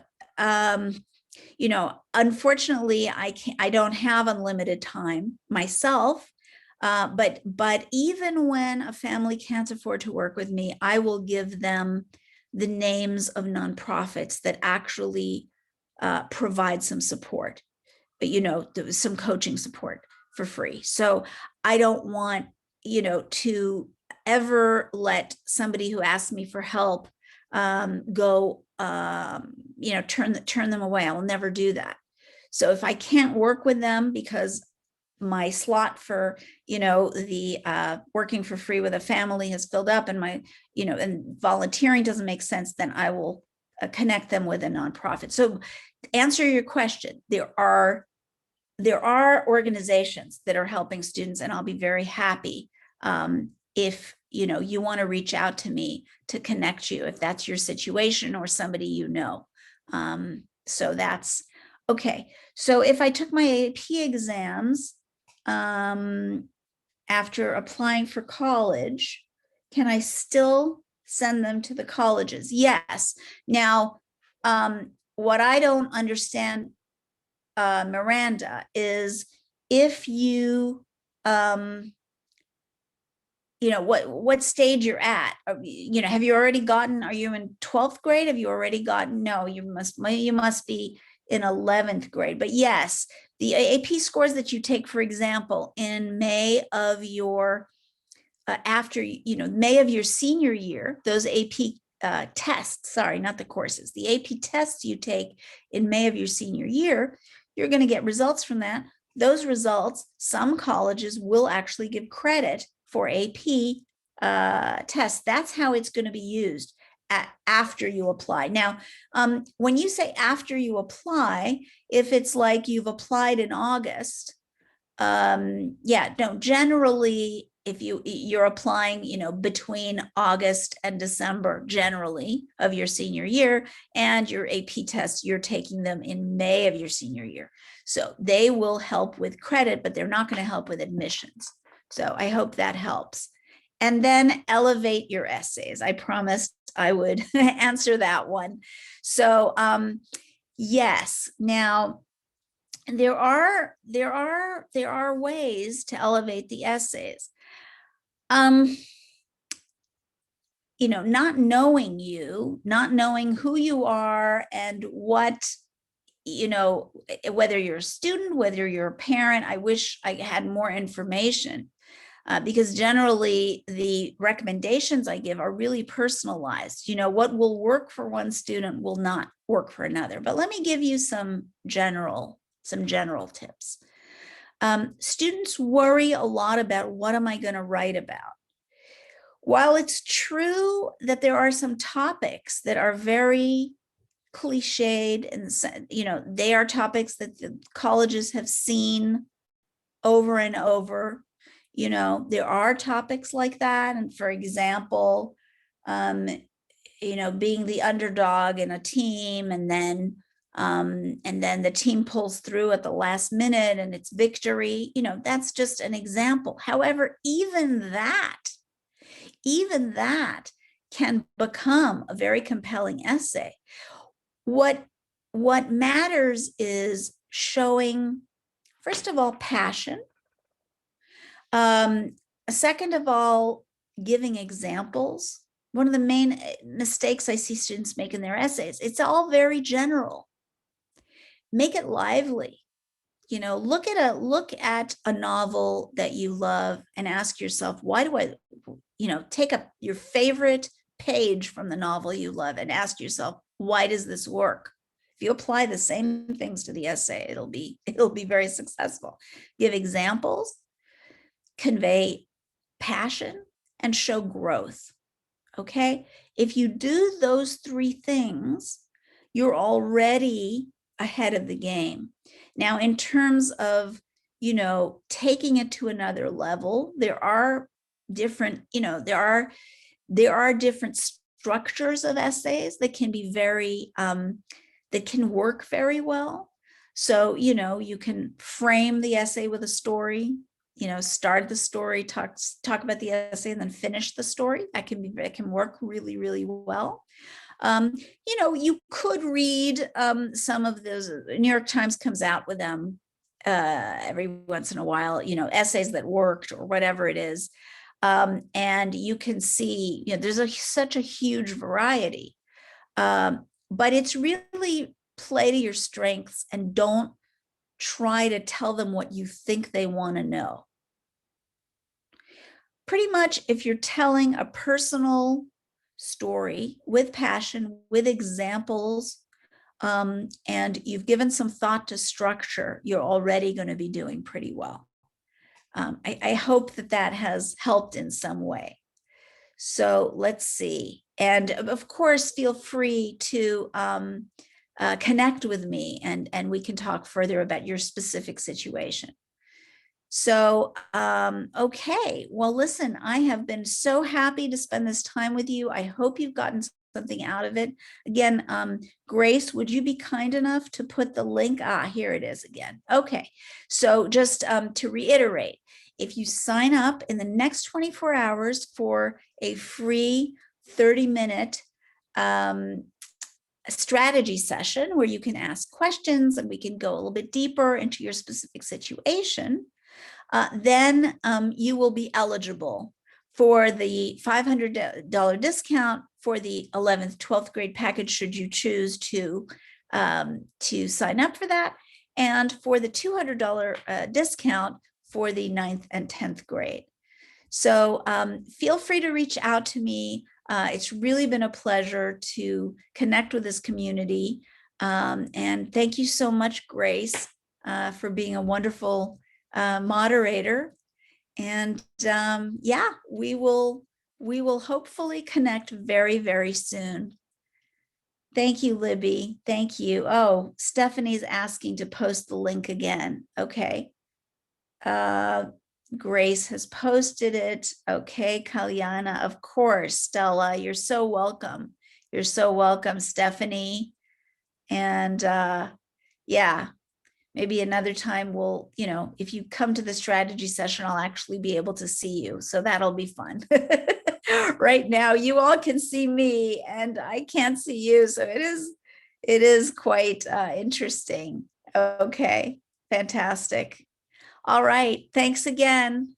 [SPEAKER 1] unfortunately, I don't have unlimited time myself. But even when a family can't afford to work with me, I will give them the names of nonprofits that actually provide some support, but some coaching support for free. So I don't want, to ever let somebody who asks me for help go, turn them away. I will never do that. So if I can't work with them because my slot for, the working for free with a family has filled up, and my, and volunteering doesn't make sense, then I will connect them with a nonprofit. So to answer your question, there are organizations that are helping students, and I'll be very happy if you want to reach out to me to connect you, if that's your situation or somebody. So that's okay. So if I took my AP exams after applying for college, can I still send them to the colleges. Yes. Now, what I don't understand, Miranda, is if you, what stage you're at. Have you already gotten, are you in 12th grade? Have you already gotten, no, you must be in 11th grade. But yes, the AP scores that you take, for example, in May of your, May of your senior year, those AP tests, sorry, not the courses, the AP tests you take in May of your senior year, you're going to get results from that. Those results, some colleges will actually give credit for AP tests. That's how it's going to be used after you apply. Now, when you say after you apply, if it's like you've applied in August, generally, if you're applying, between August and December, generally, of your senior year, and your AP tests, you're taking them in May of your senior year. So they will help with credit, but they're not going to help with admissions. So I hope that helps. And then elevate your essays. I promised I would answer that one. So yes, now, there are ways to elevate the essays. Not knowing you, not knowing who you are and what, whether you're a student, whether you're a parent, I wish I had more information, because generally the recommendations I give are really personalized. What will work for one student will not work for another. But let me give you some general tips. Students worry a lot about, what am I going to write about? While it's true that there are some topics that are very cliched, and they are topics that the colleges have seen over and over, there are topics like that. And for example, being the underdog in a team, and then the team pulls through at the last minute and it's victory, that's just an example. However, even that can become a very compelling essay. What matters is showing, first of all, passion. Second of all, giving examples. One of the main mistakes I see students make in their essays, it's all very general. Make it lively. Look at a novel that you love and ask yourself, why do I, take up your favorite page from the novel you love and ask yourself, why does this work? If you apply the same things to the essay, it'll be very successful. Give examples, convey passion, and show growth. Okay, if you do those three things, you're already ahead of the game. Now, in terms of, taking it to another level, there are different, there are different structures of essays that can be that can work very well. So, you can frame the essay with a story, start the story, talk about the essay, and then finish the story. That can work really, really well. You could read some of those. New York Times comes out with them every once in a while, essays that worked or whatever it is. And you can see, there's such a huge variety. But it's really play to your strengths and don't try to tell them what you think they want to know. Pretty much, if you're telling a personal story with passion, with examples, and you've given some thought to structure, you're already going to be doing pretty well. I hope that has helped in some way. So let's see. And of course, feel free to connect with me, and we can talk further about your specific situation. So, okay, well, listen, I have been so happy to spend this time with you. I hope you've gotten something out of it. Again, Grace, would you be kind enough to put the link? Here it is again. Okay, so just to reiterate, if you sign up in the next 24 hours for a free 30-minute strategy session where you can ask questions and we can go a little bit deeper into your specific situation. Then you will be eligible for the $500 discount for the 11th, 12th grade package, should you choose to sign up for that, and for the $200 discount for the 9th and 10th grade. So feel free to reach out to me. It's really been a pleasure to connect with this community. And thank you so much, Grace, for being a wonderful moderator. And yeah, we will hopefully connect very, very soon. Thank you, Libby. Thank you. Oh, Stephanie's asking to post the link again. Okay. Grace has posted it. Okay, Kalyana, of course. Stella, you're so welcome. You're so welcome, Stephanie. And yeah, maybe another time we'll, if you come to the strategy session, I'll actually be able to see you. So that'll be fun. Right now, you all can see me and I can't see you. So it is quite interesting. Okay, fantastic. All right. Thanks again.